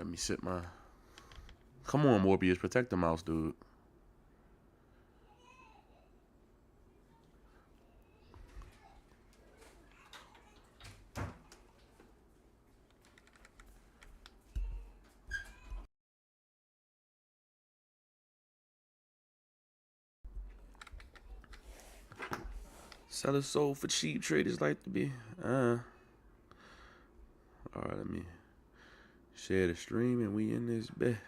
me sit my. Come on, Morbius, protect the mouse, dude. Sell his soul for cheap, traders like to be. All right, let me share the stream and we in this bed.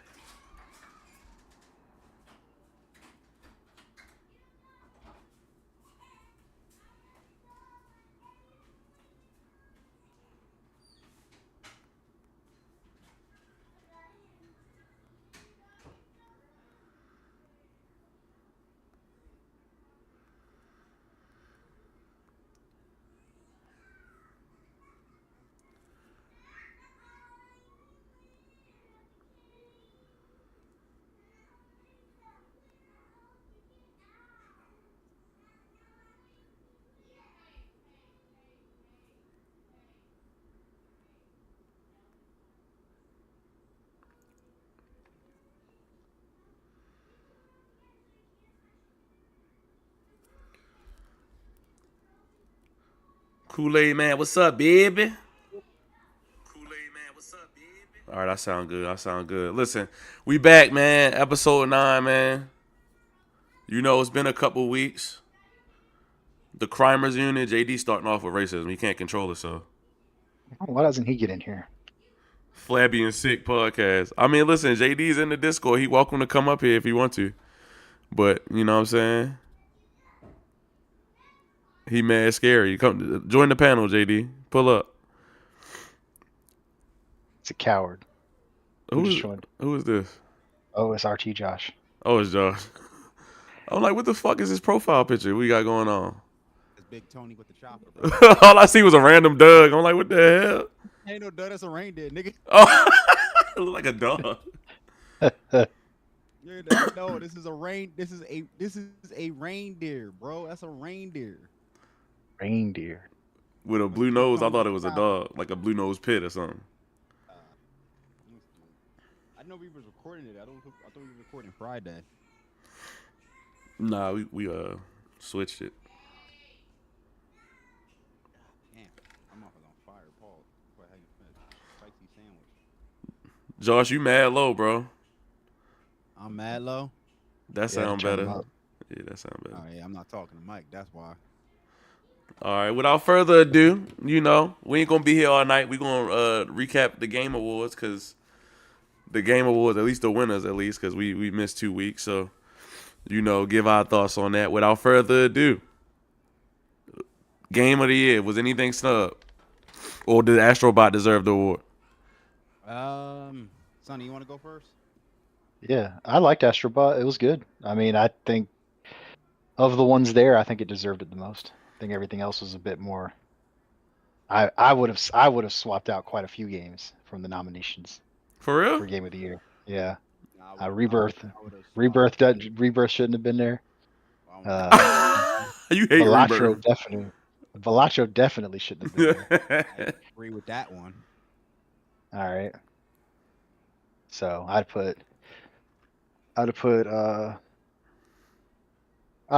Kool-Aid man, what's up, baby? All right, I sound good. I sound good. Listen, we back, man. Episode 9, man. You know, it's been a couple weeks. The Crimers unit, JD starting off with racism. He can't control it, so. Why doesn't he get in here? Flabby and Sick podcast. I mean, listen, JD's in the Discord. He welcome to come up here if he want to. But, you know what I'm saying? He mad scary. Come join the panel, JD. Pull up. It's a coward. Who is this? Oh, it's RT Josh. Oh, it's Josh. I'm like, what the fuck is this profile picture we got going on? It's Big Tony with the chopper. All I see was a random Doug. I'm like, what the hell? Ain't no Doug, that's a reindeer, nigga. Oh, it look like a dog. No, this is a reindeer, bro. That's a reindeer. Reindeer. With a blue nose, I thought it was a dog, like a blue nose pit or something. I know we was recording it. I thought we were recording Friday. Nah, we switched it. Damn, I'm off on fire, Paul. How you finish? Spicy sandwich. Josh, you mad low, bro. I'm mad low. That sound better. Yeah, that sound better. Oh yeah, I'm not talking to Mike. That's why. All right, without further ado, you know, we ain't gonna be here all night. We gonna recap the Game Awards, because the Game Awards, at least the winners, because we missed 2 weeks. So, you know, give our thoughts on that. Without further ado, Game of the Year, was anything snubbed? Or did Astrobot deserve the award? Sonny, you want to go first? Yeah, I liked Astrobot. It was good. I mean, I think of the ones there, I think it deserved it the most. I think everything else was a bit more. I would have swapped out quite a few games from the nominations For real? for Game of the Year. Yeah, Nah, Rebirth. I would've Rebirth shouldn't have been there. You hate Rebirth. Valacho definitely shouldn't have been there. I agree with that one. All right. So I'd have put I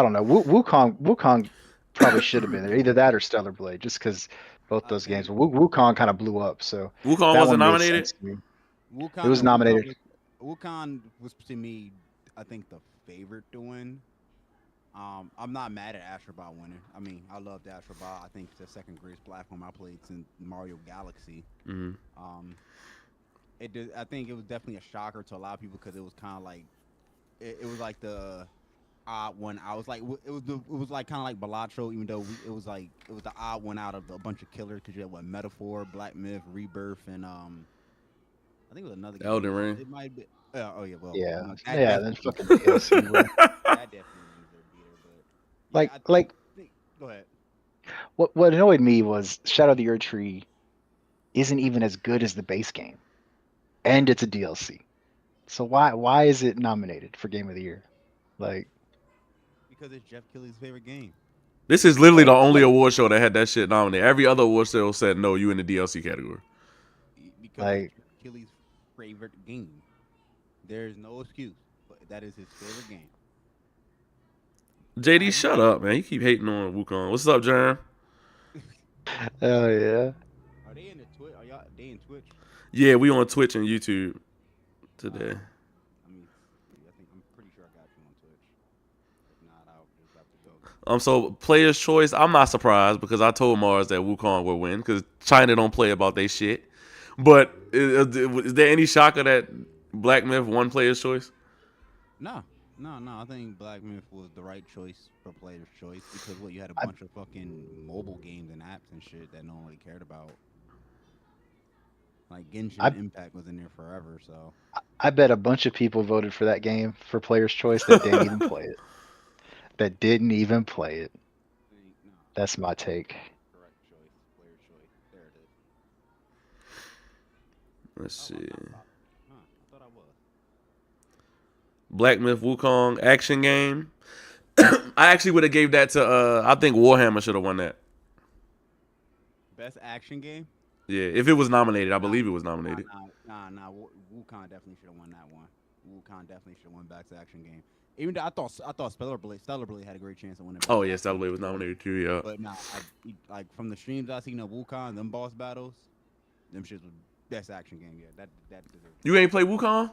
don't know. Wukong probably should have been there. Either that or Stellar Blade, just because both those games. Wukong kind of blew up, so Wukong that wasn't one made nominated? sense to me. Wukong, It was nominated. Wukong was to me, I think, the favorite to win. I'm not mad at Astrobot winning. I mean, I loved Astrobot. I think it's the second greatest platform I played since Mario Galaxy. Mm-hmm. I think it was definitely a shocker to a lot of people because it was kind of like, it was like the odd one. I was like, it was like kind of like Balatro, even though it was the odd one out of a bunch of killers because you had what, Metaphor, Black Myth, Rebirth, and I think it was another game. Elden Ring. It might be. Oh yeah, well. Yeah, That then fucking DLC. Bro. that definitely was their beater, but go ahead. What annoyed me was Shadow of the Erd Tree isn't even as good as the base game, and it's a DLC. So why is it nominated for Game of the Year? Like, Because it's Jeff Keighley's favorite game. This is literally the only award show that had that shit nominated. Every other award show said, no, you in the DLC category. Because Like- Keighley's favorite game. There's no excuse, but that is his favorite game. JD, shut up, man. You keep hating on Wukong. What's up, Jerm? Oh yeah. Are they in the Twitch? Are y'all they in Twitch? Yeah, we on Twitch and YouTube today. Let me see. I think I'm pretty sure I got you on Twitch. If not, I'll just have to go. So player's choice. I'm not surprised because I told Mars that Wukong would win because China don't play about they shit. But is there any shocker that Black Myth won player's choice? No, no. I think Black Myth was the right choice for player's choice because what you had a I, bunch of fucking mobile games and apps and shit that no one really cared about. Like I Genshin Impact was in there forever, so I bet a bunch of people voted for that game for player's choice that didn't even play it. That didn't even play it. I think no, That's my take. correct choice, player's choice. There it is. Let's Oh, see. I'm not top. Huh? I thought I was. Black Myth Wukong action game. I actually would have gave that to. I think Warhammer should have won that. Best action game? Yeah, if it was nominated, I Nah, believe it was nominated. nah. Wukong definitely should have won that one. Wukong definitely should have won Best Action Game. Even though I thought Stellar Blade had a great chance of winning. Oh Best yeah, Action Stellar Blade Game was too. nominated too. Yeah. But nah, like from the streams I seen of Wukong, them boss battles, them shits was Best Action Game. Yeah, that deserves it. You ain't play Wukong?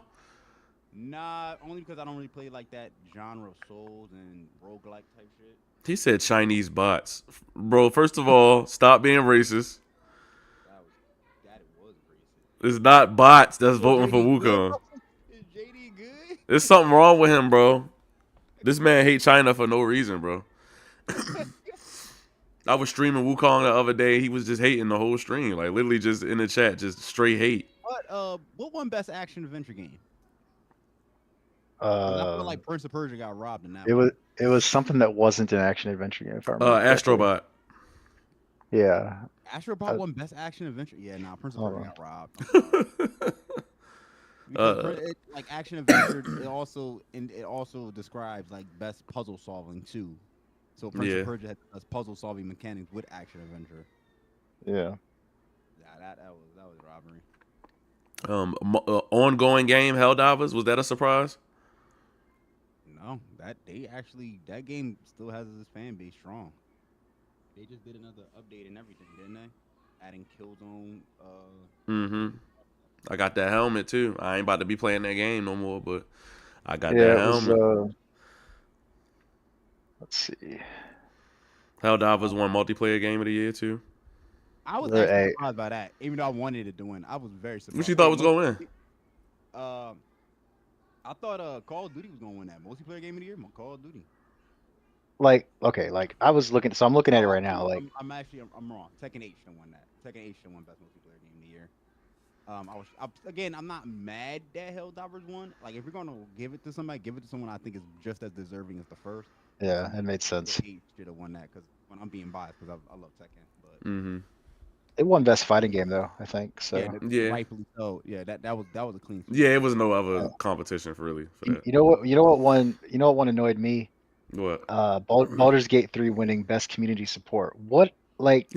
Nah, only because I don't really play like that genre of Souls and roguelike type shit. He said Chinese bots, bro. First of all, stop being racist. That it was racist. It's not bots that's Yo, voting for JD good, Wukong. bro? Is JD good? There's something wrong with him, bro. This man hate China for no reason, bro. I was streaming Wukong the other day. He was just hating the whole stream, like literally just in the chat, just straight hate. What won Best Action Adventure Game? 'Cause I feel like Prince of Persia got robbed in that It one. was something that wasn't an action adventure game, if I remember correctly. Astrobot. Yeah. Astrobot won Best Action Adventure. Yeah, nah, Prince of Hold Persia on. got robbed. Because like action adventure, it also describes like best puzzle solving too. So Prince Yeah. of Persia has puzzle solving mechanics with action adventure. Yeah. Yeah, that was robbery. Ongoing game Helldivers, was that a surprise? No, that game still has its fan base strong. They just did another update and everything, didn't they? Adding Killzone. Mm-hmm. I got that helmet too. I ain't about to be playing that game no more, but I got Yeah, that it was helmet. let's see. Helldivers won multiplayer game of the year too. I was The- actually hey, surprised by that, even though I wanted it to win. I was very surprised. What you thought was gonna win? I thought Call of Duty was gonna win that multiplayer game of the year. Call of Duty. like okay, like I was looking, so I'm looking at it right now. Like I'm wrong. Tekken 8 should won that. Tekken 8 should won best multiplayer game of the year. I'm not mad that Helldivers won. Like if you're gonna give it to somebody, give it to someone I think is just as deserving as the first. yeah, it made sense. Tekken 8 should have won that because when I'm being biased because I love Tekken, but Mm-hmm. It won best fighting game though, I think. So Yeah. rightfully so. Yeah, that was a clean sweep. Yeah, it was no other competition for really for that. you know what one annoyed me? What? Baldur's Gate 3 winning best community support. What like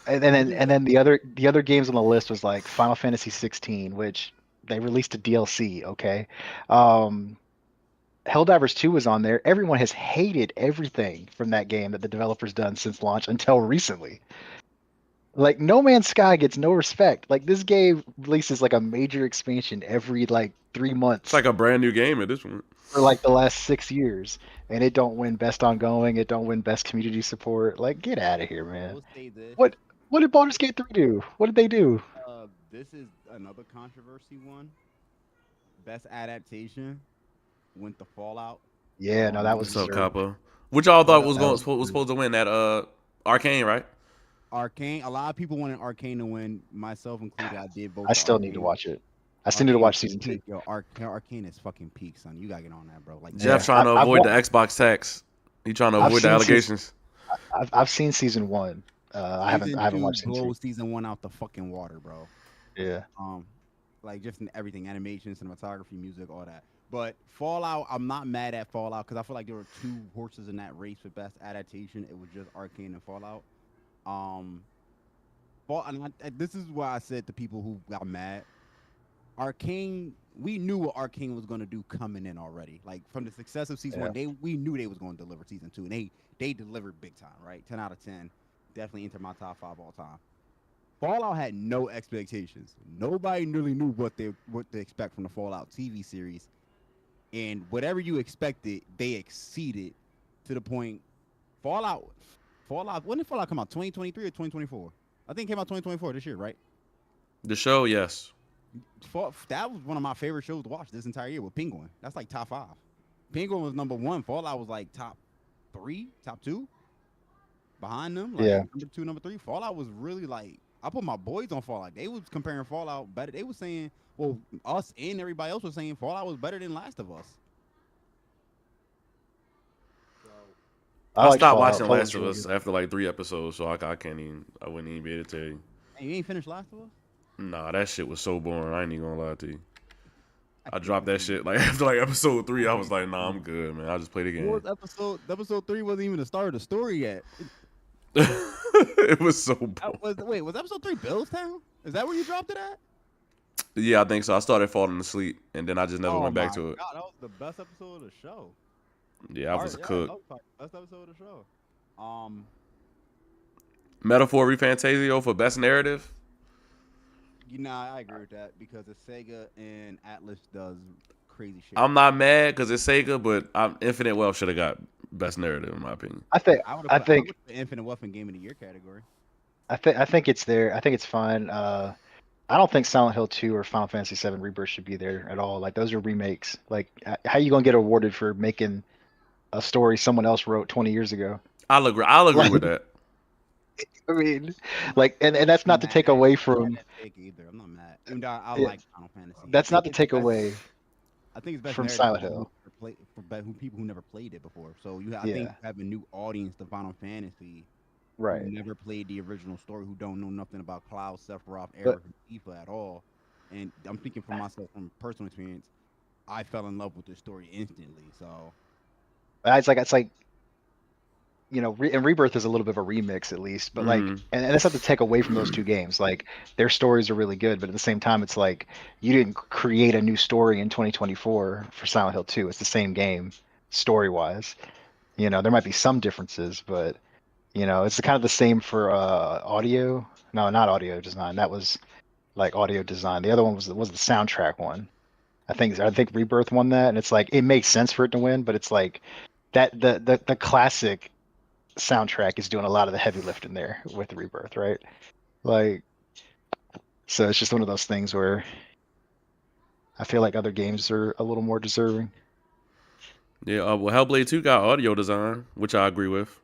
and then the other games on the list was like Final Fantasy 16, which they released a DLC, okay? Helldivers 2 was on there. Everyone has hated everything from that game that the developer's done since launch until recently. Like No Man's Sky gets no respect. Like this game releases like a major expansion every like 3 months It's like a brand new game at this point. for like the last 6 years, and it don't win best ongoing. It don't win best community support. Like get out of here, I man. will say this. What did Baldur's Gate 3 do? What did they do? This is another controversy one. Best adaptation went to Fallout. Yeah, no, that was What's up, deserved. Kappa? Which y'all thought That was was supposed to win that Arcane, right? Arcane. A lot of people wanted Arcane to win, myself included. I did vote. I for still need to Arcane. watch it. I still need to Arcane watch is season 2. peak. Yo, Arcane is fucking peak, son. You gotta get on that, bro. Like Jeff Yeah, trying to I've avoid wa- the Xbox tax. He trying to I've avoid the seen allegations. I've seen season 1. I haven't watched season 2. blows season 1 out the fucking water, bro. Yeah. Like just in everything, animation, cinematography, music, all that. But Fallout, I'm not mad at Fallout because I feel like there were two horses in that race for best adaptation. It was just Arcane and Fallout. this is why I said to people who got mad. Arcane, we knew what Arcane was going to do coming in already. Like from the success of season one, we knew they was going to deliver season 2, and they delivered big time, right? 10 out of 10, definitely into my top 5 all time. Fallout had no expectations. Nobody really knew what to expect from the Fallout TV series, and whatever you expected, they exceeded to the point. Fallout. When did Fallout come out? 2023 or 2024? I think it came out 2024 this year, right? The show, yes. That was one of my favorite shows to watch this entire year with Penguin. That's like top 5. Penguin was number 1. Fallout was like top 3, top 2. Behind them, like number 2, number 3. Fallout was really like, I put my boys on Fallout. They was comparing Fallout better. They was saying, well, us and everybody else was saying Fallout was better than Last of Us. I stopped watching Last of Us after like 3 episodes, so I wouldn't even be able to tell you. And you ain't finished Last of Us? Nah, that shit was so boring. I ain't even gonna lie to you. I dropped that shit like after like episode 3. I was like, nah, I'm good, man. I'll just play the game. Episode 3 wasn't even the start of the story yet. It was so boring. Was episode 3 Billstown? Is that where you dropped it at? Yeah, I think so. I started falling asleep, and then I just never went back to it. God, that was the best episode of the show. Yeah, I was cooked. That was the best episode of the show. Metaphor Refantasio for best narrative. I agree with that because the Sega and Atlas does crazy shit. I'm not mad because it's Sega, but Infinite Wealth should have got best narrative in my opinion. I think the Infinite Wealth in Game of the Year category. I think it's there. I think it's fine. I don't think Silent Hill 2 or Final Fantasy 7 Rebirth should be there at all. Like those are remakes. Like how you gonna get awarded for making a story someone else wrote 20 years ago? I'll agree with that. I mean, like, and that's not to take away from. Either. I'm not mad. Even though I like Final Fantasy. That's not to take away. I think it's best from Silent Hill for people who never played it before. So I think you have a new audience to Final Fantasy, right? Who never played the original story, who don't know nothing about Cloud, Sephiroth, Aerith, and Tifa at all. And I'm thinking for myself from personal experience, I fell in love with the story instantly. So it's like. And Rebirth is a little bit of a remix at least, but like, and that's not to take away from those two games. Like their stories are really good, but at the same time, it's like you didn't create a new story in 2024 for Silent Hill 2. It's the same game story wise. There might be some differences, but it's kind of the same for audio. No, not audio design. That was like audio design. The other one was the soundtrack one. I think Rebirth won that, and it's like it makes sense for it to win, but it's like that the classic soundtrack is doing a lot of the heavy lifting there with the Rebirth, right? Like, so it's just one of those things where I feel like other games are a little more deserving. Yeah, well, Hellblade 2 got audio design, which I agree with.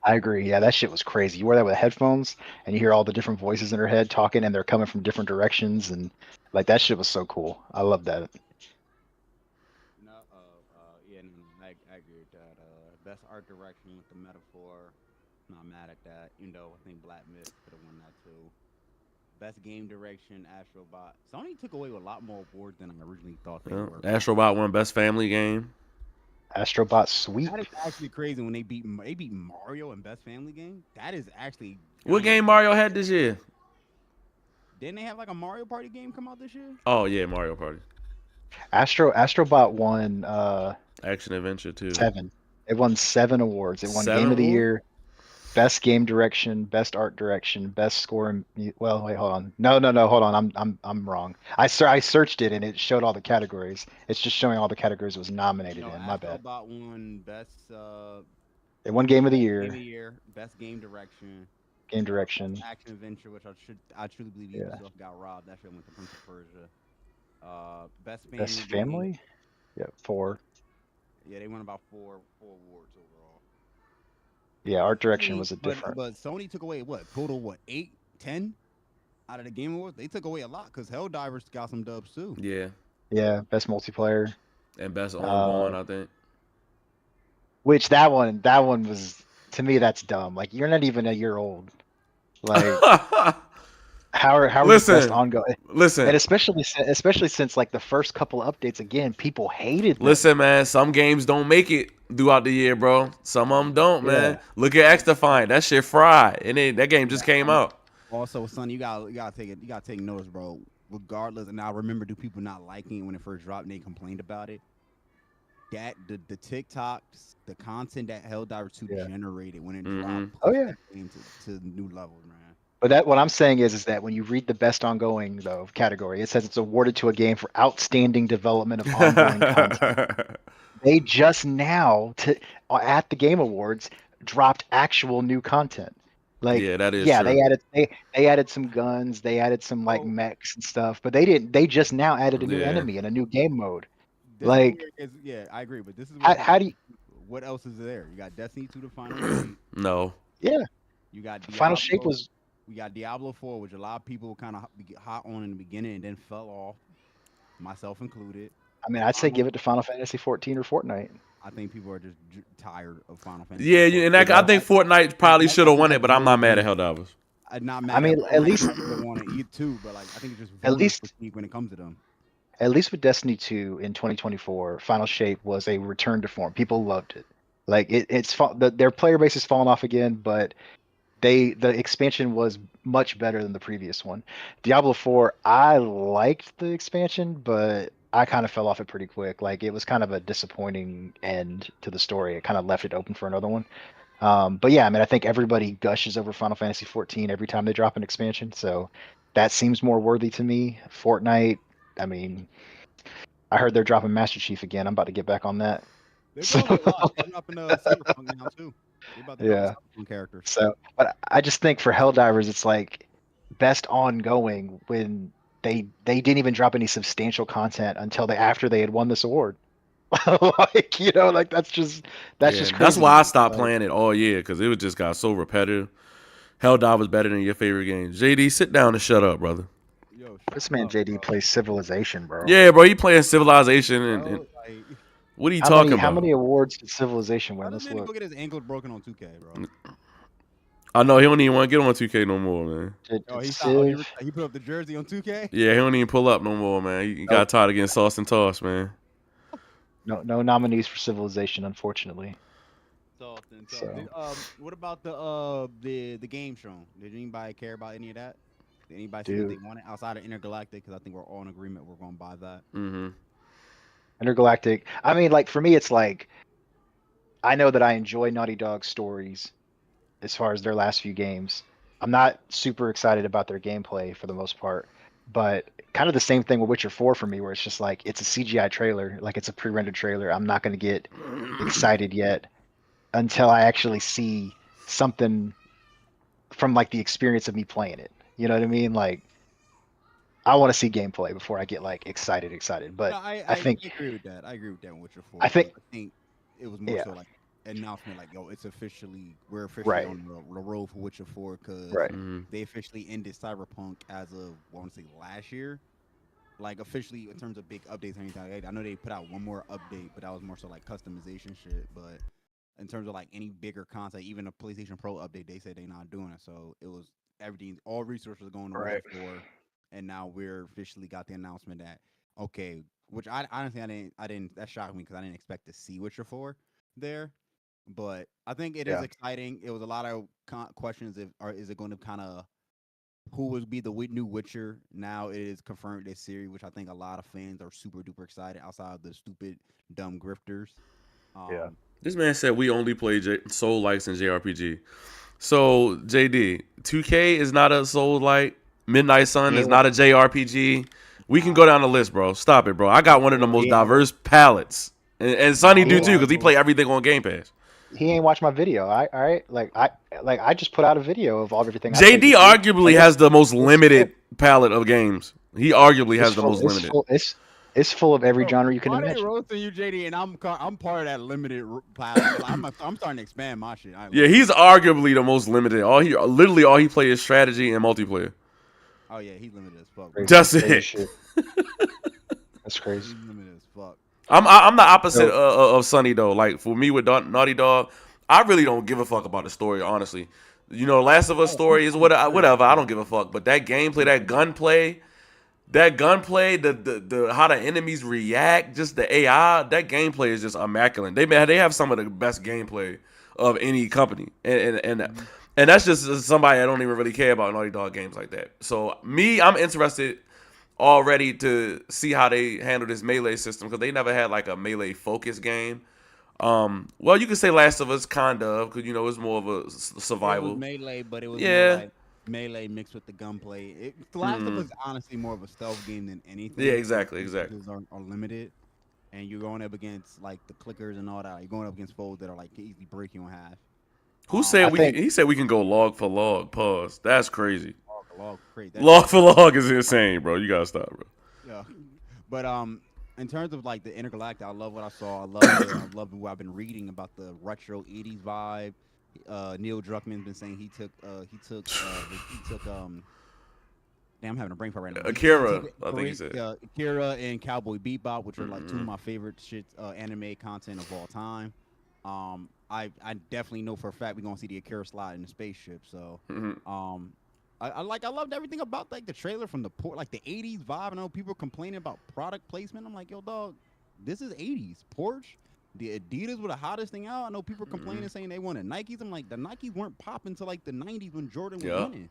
I agree. Yeah, that shit was crazy. You wear that with headphones, and you hear all the different voices in her head talking, and they're coming from different directions, and like that shit was so cool. I love that. I agree with that. Best art direction with the Metaphor. Not mad at that. I think Black Myth could have won that too. Best game direction, Astrobot. Sony took away a lot more awards than I originally thought they were. Astrobot won best family game. Astrobot sweep. That is actually crazy when they beat Mario in best family game. That is actually. What game Mario had this year? Didn't they have like a Mario Party game come out this year? Oh yeah, Mario Party. Astrobot won Action Adventure too. 7. It won 7 awards. It won 7 Game of the Year, Best Game Direction, Best Art Direction, Best Score. Well, wait, hold on. No, hold on. I'm wrong. I searched it and it showed all the categories. It's just showing all the categories it was nominated in. My bad. Astrobot won Best. It won Game of the Year. Game of the Year, Best Game Direction. Game Direction. Action Adventure, which I truly believe Ubisoft got robbed. That shit went to Prince of Persia. Best Family. Yeah, 4. Yeah, they won about 4 awards overall. Yeah, art direction was a different. But Sony took away total 8, 10 out of the Game Awards. They took away a lot because Helldivers got some dubs too. Yeah. Yeah, best multiplayer and best ongoing, I think. Which that one was, to me, that's dumb. Like you're not even a year old. Like how are the best ongoing? Listen, and especially since like the first couple updates, again, people hated them. Listen, man, some games don't make it throughout the year, bro. Some of them don't, man. Look at XDefiant. That shit fried, and that game just came out. Also, Sonny, you gotta take notice, bro. Regardless, and I remember do people not liking it when it first dropped and they complained about it. That the TikToks, the content that Helldivers 2 Yeah. generated when it Mm-hmm. dropped, Oh pushed yeah. that game to new levels, man. But that what I'm saying is that when you read the best ongoing though category, it says it's awarded to a game for outstanding development of ongoing content. They just now at the Game Awards dropped actual new content. Like, Yeah, that is yeah, true. they added some guns, they added some like So mechs and stuff, but they didn't. They just now added a new Yeah. enemy and a new game mode. this is Like, where it gets, yeah, I agree, but this is where it how gets. do you? What else is there? You got Destiny 2, the final shape. No. Yeah, You got Final Shape Diablo. was. We got Diablo 4, which a lot of people kind of get hot on in the beginning and then fell off, myself included. I mean, I'd say give Final, it to Final Fantasy 14 or Fortnite. I think people are just tired of Final Fantasy Yeah, 14. and You I know, think Fortnite probably That should have game won has it, but I'm not really mad at been. Helldivers. I'm not I mad mean, at Fortnite should have won it either too, but like I think it's just at voter least fatigue when it comes to them. at least with Destiny 2 in 2024, Final Shape was a return to form. People loved it. Like their player base has fallen off again, but the expansion was much better than the previous one. Diablo 4, I liked the expansion, but I kind of fell off it pretty quick. Like it was kind of a disappointing end to the story. It kind of left it open for another one. But yeah, I mean, I think everybody gushes over Final Fantasy 14 every time they drop an expansion, so that seems more worthy to me. Fortnite, I mean, I heard they're dropping Master Chief again. I'm about to get back on that. They're So dropping a lot. They're dropping Cyberpunk now too. They about to drop the yeah. Cyberpunk characters. But I just think for Helldivers, it's like best ongoing when they didn't even drop any substantial content until after they had won this award. Like like that's Yeah, just that's crazy to why I me. stopped Like, playing it all year because it was just got so repetitive. Helldive was better than your favorite game. JD, sit down and shut up, brother. Yo, shut this man up, JD bro. plays Civilization, bro. Yeah, bro, he playing Civilization and Bro, like, what are you How many talking how about? many awards did Civilization tell win? this Let's man to go look. get his ankles broken on 2K, bro. I know he don't even want to get on 2K no more, man. Oh, Did he stopped. Oh, Civ? he put up the jersey on 2K. Yeah, he don't even pull up no more, man. He Nope. got tired of getting sauced and tossed, man. No nominees for Civilization, unfortunately. Something. So, So what about the game show? Did anybody care about any of that? Did anybody say that they dude, wanted outside of Intergalactic? Because I think we're all in agreement we're going to buy that. Mm-hmm. Intergalactic. I mean, like for me, it's like I know that I enjoy Naughty Dog stories as far as their last few games. I'm not super excited about their gameplay for the most part, but kind of the same thing with Witcher 4 for me, where it's just like it's a CGI trailer, like it's a pre-rendered trailer. I'm not going to get excited yet until I actually see something from like the experience of me playing it. You know what I mean? Like I want to see gameplay before I get like excited. No, But I, I I think I agree with that. I agree with that in Witcher 4 I because think I think it was more yeah, so like announcement, like yo, we're officially right, on the road for Witcher 4 because right. Mm-hmm. they officially ended Cyberpunk as of I want to say last year. Like officially in terms of big updates or anything. I know they put out one more update, but that was more so like customization shit. But in terms of like any bigger content, even a PlayStation Pro update, they said they not doing it. So it was everything, all resources going to Witcher Right. 4, and now we're officially got the announcement that okay, which I honestly I didn't that shocked me because I didn't expect to see Witcher 4 there. But I think it is Yeah. exciting. It was a lot of questions. Is it going to kind of who would be the new Witcher? Now it is confirmed this series, which I think a lot of fans are super duper excited. Outside of the stupid dumb grifters, Yeah. um, This man said we only play Soul Likes and JRPG. So JD, 2K is not a Soul Like. Midnight Sun He is ain't wa- not a JRPG. We can nah, go down the list, bro. Stop it, bro. I got one of the most he ain't, diverse palettes, and Sonny nah, he do ain't too, because he play bro. everything on Game Pass. he ain't watched my video. All right. I just put out a video of everything I played JD this week. arguably Like has the most it's limited full. palette of games. He arguably It's has the full. most It's limited. full. It's full of every Bro, genre you can why they imagine. roasting you, JD? And I'm part of that limited pilot. So I'm starting to expand my shit. I ain't Yeah, lying. he's arguably the most limited. All he plays is strategy and multiplayer. Oh yeah, he's limited as fuck, bro. Crazy, That's crazy it. shit. That's crazy. He's limited as fuck. I'm the opposite So of Sonny though. Like for me with Naughty Dog, I really don't give a fuck about the story. Honestly, Last of Us Oh, I'm story is I'm curious. whatever. I don't give a fuck. But that gameplay, the how the enemies react, just the AI, that gameplay is just immaculate. They have some of the best gameplay of any company, and Mhm. And that's just somebody I don't even really care about Naughty Dog games like that. So I'm interested already to see how they handle this melee system because they never had like a melee focus game. Well, you could say Last of Us kind of because it's more of a It was survival. melee, but it was more Yeah. like melee mixed with the gunplay. The Last of Hmm. Us is honestly more of a stealth game than Yeah. anything because Exactly. Exactly. resources are limited, and you're going up against like the clickers and all that. You're going up against foes that are like easily break you in half. Who said I we? think He said we can go log for log. Pause. That's crazy. log crazy. That is Log for log is insane, bro. You gotta stop, bro. yeah. But in terms of like the intergalactic, I love what I saw. I love what I've been reading about the retro '80s vibe. Neil Druckmann's been saying he took damn, I'm having a brain fart right now. But he took Akira, I think he said. Akira and Cowboy Bebop, which are like two of Mm-hmm. my favorite anime content of all time. I definitely know for a fact we're gonna see the Akira slide in the spaceship. So, Mm-hmm. um, I loved everything about like the trailer from the port, like the '80s vibe. I know people complaining about product placement. I'm like, yo, dog, this is '80s Porsche. The Adidas were the hottest thing out. I know people Mm-hmm. complaining saying they wanted Nikes. I'm like, the Nikes weren't popping till like the '90s when Jordan was Yeah. winning.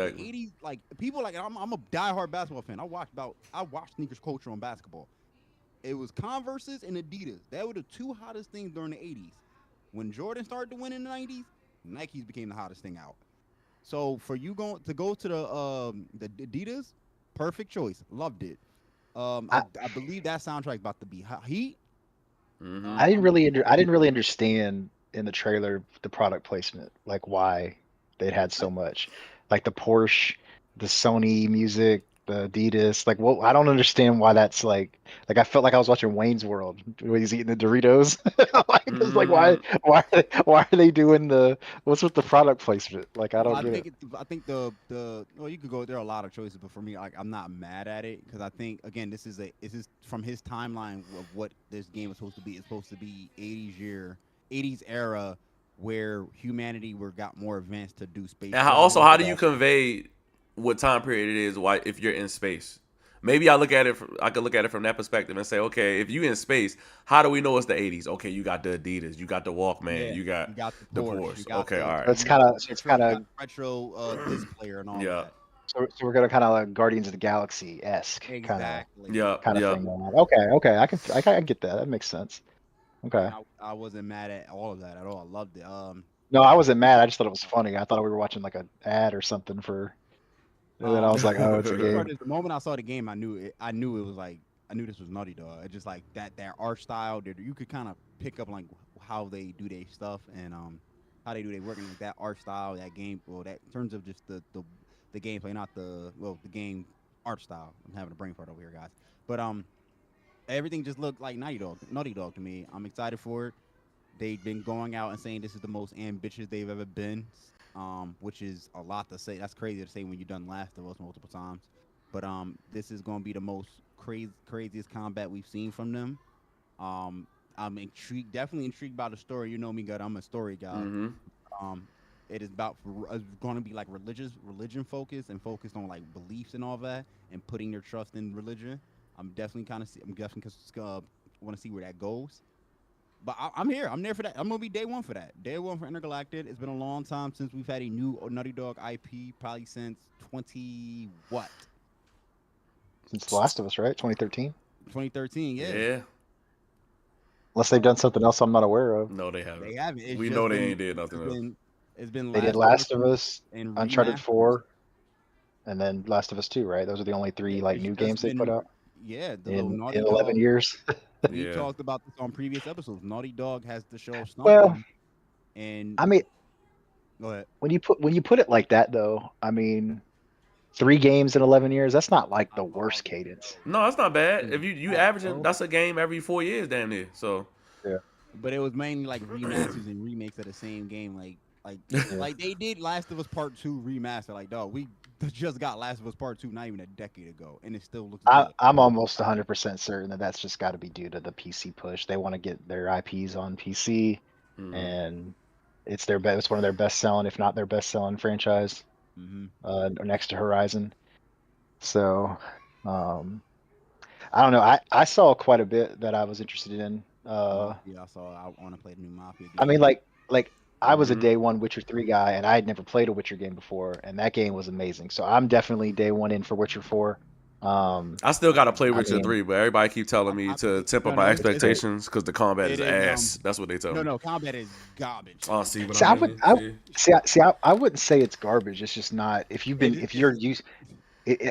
The Exactly. '80s, like people like I'm a diehard basketball fan. I watched sneakers culture on basketball. It was Converse's and Adidas. That were the two hottest things during the '80s. When Jordan started to win in the '90s, Nikes became the hottest thing out. So for you going to go to the Adidas, perfect choice. Loved it. I, I believe that soundtrack about to be heat. Mm-hmm. I'm I didn't really understand in the trailer the product placement, like why they had I, so much, like the Porsche, the Sony music, the Adidas. Like, what? I don't understand why that's like I felt like I was watching Wayne's World when he's eating the Doritos. Like, it's like Mm-hmm. why are they doing what's with the product placement? Like, I well, don't get it. I think the well, you could go. There are a lot of choices, but for me, like I'm not mad at it because I think again, this is from his timeline of what this game is supposed to be. It's supposed to be '80s era where humanity were got more advanced to do space And also, travel. how I do you got you. convey what time period it is? Why if you're in space? Maybe I could look at it from that perspective and say, okay, if you in space, how do we know it's the '80s? Okay, you got the Adidas, you got the Walkman, Yeah, you got you got the the Porsche, Porsche. Okay, all right. So it's you got kind the of so it's retro, kind you got of the retro disc player and all Yeah, that. so we're gonna kind of like Guardians of the Galaxy esque Exactly. yeah, kind of yeah. thing going on. Okay, I can get that. That makes sense. Okay. And I wasn't mad at all of that at all. I loved it. No, I wasn't mad. I just thought it was funny. I thought we were watching like an ad or something for, and then I was like, oh, The it's a crazy part game. is the moment I saw the game, I knew it was like I knew this was Naughty Dog. It just like that art style. You could kind of pick up like how they do their stuff and how they do their working like that art style, that game. Well, that in terms of just the gameplay, not the game art style. I'm having a brain fart over here, guys. But everything just looked like Naughty Dog to me. I'm excited for it. They've been going out and saying this is the most ambitious they've ever been, which is a lot to say. That's crazy to say when you've done Last of Us multiple times. But this is going to be the most craziest combat we've seen from them. I'm intrigued, definitely intrigued by the story. You know me, God. I'm a story guy. Mm-hmm. Um, it is about it's going to be like religion focused and focused on like beliefs and all that, and putting their trust in religion. I'm definitely want to see where that goes. But I'm here. I'm there for that. I'm gonna be day one for that. Day one for Intergalactic. It's been a long time since we've had a new Nutty Dog IP. Probably since 20 what? Since The Last of Us, right? 2013. 2013. Yeah, Yeah. Unless they've done something else I'm not aware of. No, they haven't. they haven't. It's We know just they been ain't did nothing it's else. been it's been They did Last of Us Last of Us, and Uncharted remasters. 4, and then Last of Us 2, right? Those are the only three like It's new just games they put been out yeah. The little in Naughty 11 Dog. years. We Yeah. talked about this on previous episodes. Naughty Dog has to show Well, something. And I mean, go ahead. when you put it like that, though, I mean, 3 games in 11 years, that's not like the worst cadence. No, that's not bad. It's If you not, averaging, bro. that's a game every 4 years, damn near. So Yeah, But it was mainly like remasters and remakes of the same game. Like yeah. like they did Last of Us Part Two remaster. Like dog, we just got Last of Us Part Two not even a decade ago, and it still looks good. I'm almost 100% certain that that's just got to be due to the PC push. They want to get their IPs on PC, mm-hmm. and it's one of their best selling, if not their best selling franchise, Mm-hmm. next to Horizon. So, um, I don't know. I saw quite a bit that I was interested in. Mafia, I saw. I want to play the new Mafia I mean, game. like I was a Mhm. day one Witcher 3 guy, and I had never played a Witcher game before, and that game was amazing. So I'm definitely day one in for Witcher 4. I still gotta play I Witcher mean, 3, but everybody keep telling me to temper No, my no, it's great. expectations because the combat is it is ass. That's what they tell me. no, combat is garbage. Oh, see what See, I mean? See? I wouldn't say it's garbage. It's just not if you're It's used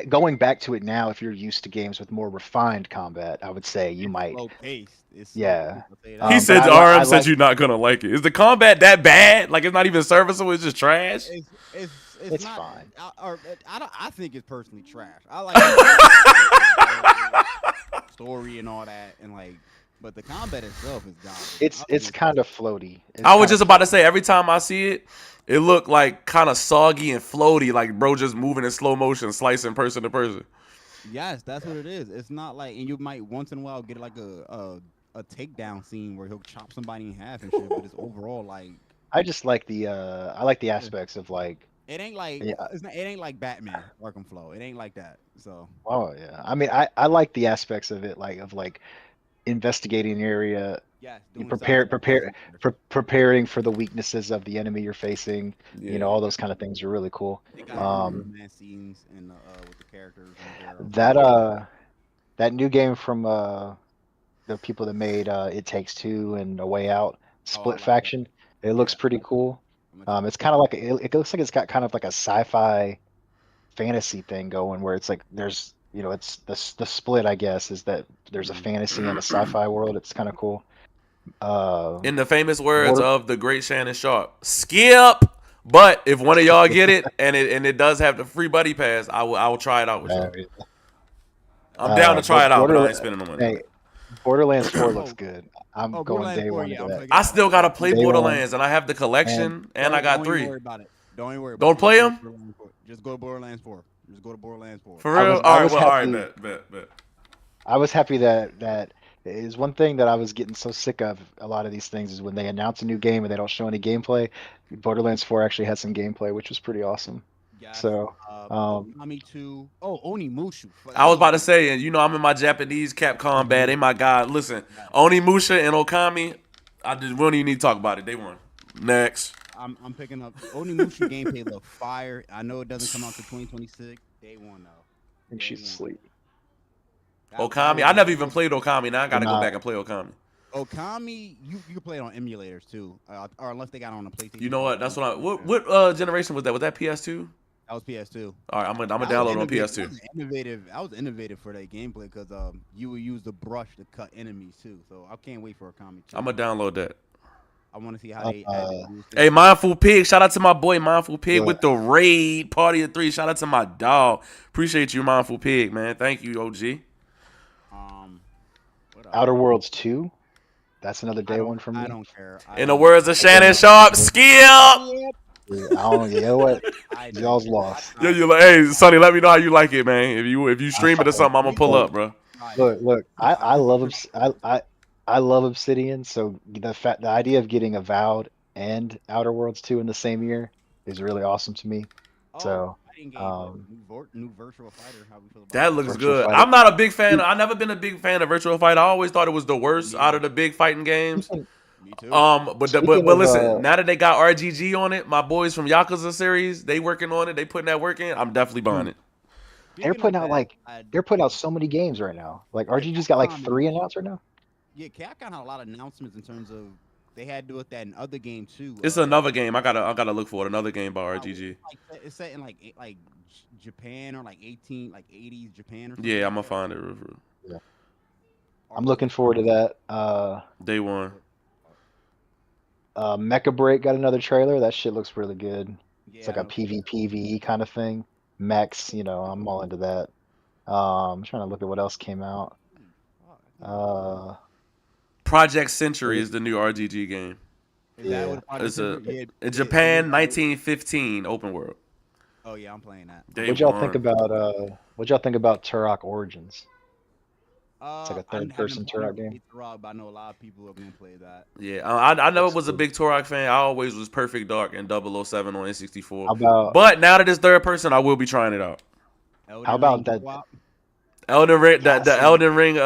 going back to it now. If you're used to games with more refined combat, I would say you might. slow paced. It's slow Yeah. paced. I'll say He that. But said I RM said like you're not gonna like it. Is the combat that bad? Like it's not even serviceable. It's just trash. It's it's not. fine. I don't. I think it's personally trash. I like the story and all that, and like, but the combat itself is garbage. I think It's kind of floaty. I It's was kind just of about to floaty. say every time I see it, it looked like kind of soggy and floaty, like bro just moving in slow motion, slicing person to person. yes, that's what it is. It's not like, and you might once in a while get like a takedown scene where he'll chop somebody in half and shit, but it's overall like I just like the yeah, aspects of like it ain't like yeah. it ain't like Batman Arkham Flow. It ain't like that. So Oh yeah. I mean, I like the aspects of it, like investigating an area, yes, you doing side quests and shit. preparing for the weaknesses of the enemy you're facing. Yeah. All those kind of things are really cool. They got good Um, romance scenes in with the characters and their that that new game from the people that made It Takes Two and A Way Out, oh, I Split like that. Faction, it looks Yeah, pretty cool. I'm gonna check It's that kind of like it looks like it's got kind of like a sci-fi fantasy thing going where it's like there's it's the split, I guess, is that out. there's a fantasy and a sci-fi world. It's kind of cool. In the famous words Border, of the great Shannon Sharp, skip. But if one of y'all get it and it does have the free buddy pass, I will try it out with y'all. I'm down to try it out, but I ain't spending no money on hey, it. Borderlands 4 looks Oh, good. I'm oh, going Borderlands day 4, one yeah, into I'm that. I forgetting about still that. gotta play Day one, Borderlands, and I have the and collection, and I got Don't even 3. worry about it. Don't even worry about Don't it. play Just go to them Borderlands 4. Just go to Borderlands 4. Just go to Borderlands 4. for real. I All right, was well, all right, happy. bet. I was happy that is one thing that I was getting so sick of a lot of these things is when they announce a new game and they don't show any gameplay. Borderlands 4 actually had some gameplay, which was pretty awesome. Yes. So, Okami 2. Oh, Onimushu. I That was was about to say, and I'm in my Japanese Capcom bad. They my god. Listen, yes. Onimusha and Okami, we don't even need to talk about it. They won. Next. I'm picking up Onimushu gameplay look fire. I know it doesn't come out to 2026. Day one though. I think Day she's one. asleep. That Okami. was I a never even played Okami. Now I Or gotta go back not. and play Okami. Okami. You can play it on emulators too, or unless they got it on the PlayStation. You know 4, what? That's you what I. can What play it. what generation was that? Was that PS2? That was PS2. All right, I'm gonna That was download it on innovative. PS2. That was innovative for that gameplay because you would use the brush to cut enemies too. So I can't wait for Okami 2. I'm gonna download that. I want to see how Uh, they add the new Hey, things. Mindful Pig. Shout out to my boy Mindful Pig Look, with the raid party of 3. Shout out to my dog. Appreciate you, Mindful Pig, man. Thank you, OG. What else? Outer Worlds 2. That's another I day don't. one for I me. don't care. I In the don't. words of Shannon Yeah. Sharp, skip. Yep. Yeah, I don't. You know what? I don't. Y'all's lost. Yo, you like, hey, Sonny, let me know how you like it, man. If you I stream it or something, I'm gonna pull look, up, bro. look. I love I love Obsidian. So the idea of getting Avowed and Outer Worlds 2 in the same year is really awesome to me. So, Fighting game, new virtual fighter. How we feel about That looks Virtual good. Fighter. I'm not a big fan. I've never been a big fan of Virtual Fight. I always thought it was the worst out of the big fighting games. Speaking, Me too. speaking But of listen, now that they got RGG on it, my boys from Yakuza series, they working on it. They putting that work in. I'm definitely buying it. they're Speaking putting of out that, they're putting out so many games right now. Like RGG's got like Capcom 3 announced right now. yeah, Capcom had a lot of announcements in terms of they had to do with that in other game too. It's another game. I gotta look for it. Another game by RGG. It's set in like Japan or like 80s Japan or something. Yeah, like I'm gonna that. find it. Real, real. I'm looking forward to that. Day one. Mecha Break got another trailer. That shit looks really good. It's like Yeah, a PvPvE kind of thing. Mechs, I'm all into that. I'm trying to look at what else came out. Project Century is the new RGG game. Is that what It's yeah, in Japan, 1915 open world. Oh yeah, I'm playing that. Day What'd y'all one. think about Turok Origins? It's like a I third-person Turok game. played Turok, but I know a lot of people are gonna play that. Yeah, I never Looks was a good. big Turok fan. I always was Perfect Dark and 007 on N64. How about But now that it's third person, I will be trying it out. How about that? Elden Ring, Yeah, the Elden Ring,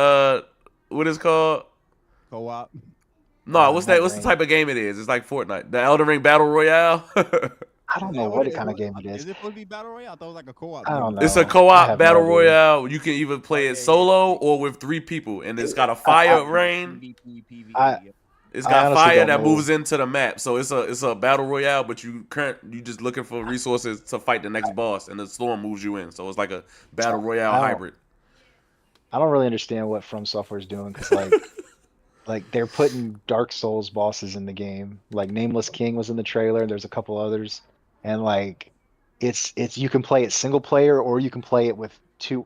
what is called? co-op? No, what's that? What's the Ring. type of game it is? It's like Fortnite, the Elden Ring Battle Royale. I don't Is know that what it kind of was- game it Is is. it supposed to be battle royale? I thought it was like a co-op I game. don't It's a know. I co-op have battle no idea. royale. You can either play Oh, it yeah, solo or with 3 people, and it's got a fire rain. PvP. I It's I got honestly fire don't that know. moves into the map. So it's a battle royale, but you just looking for resources to fight the next boss, and the storm moves you in. So it's like a battle royale I don't hybrid. I don't really understand what From Software is doing because like they're putting Dark Souls bosses in the game. Like Nameless King was in the trailer, and there's a couple others, and like it's you can play it single player or you can play it with three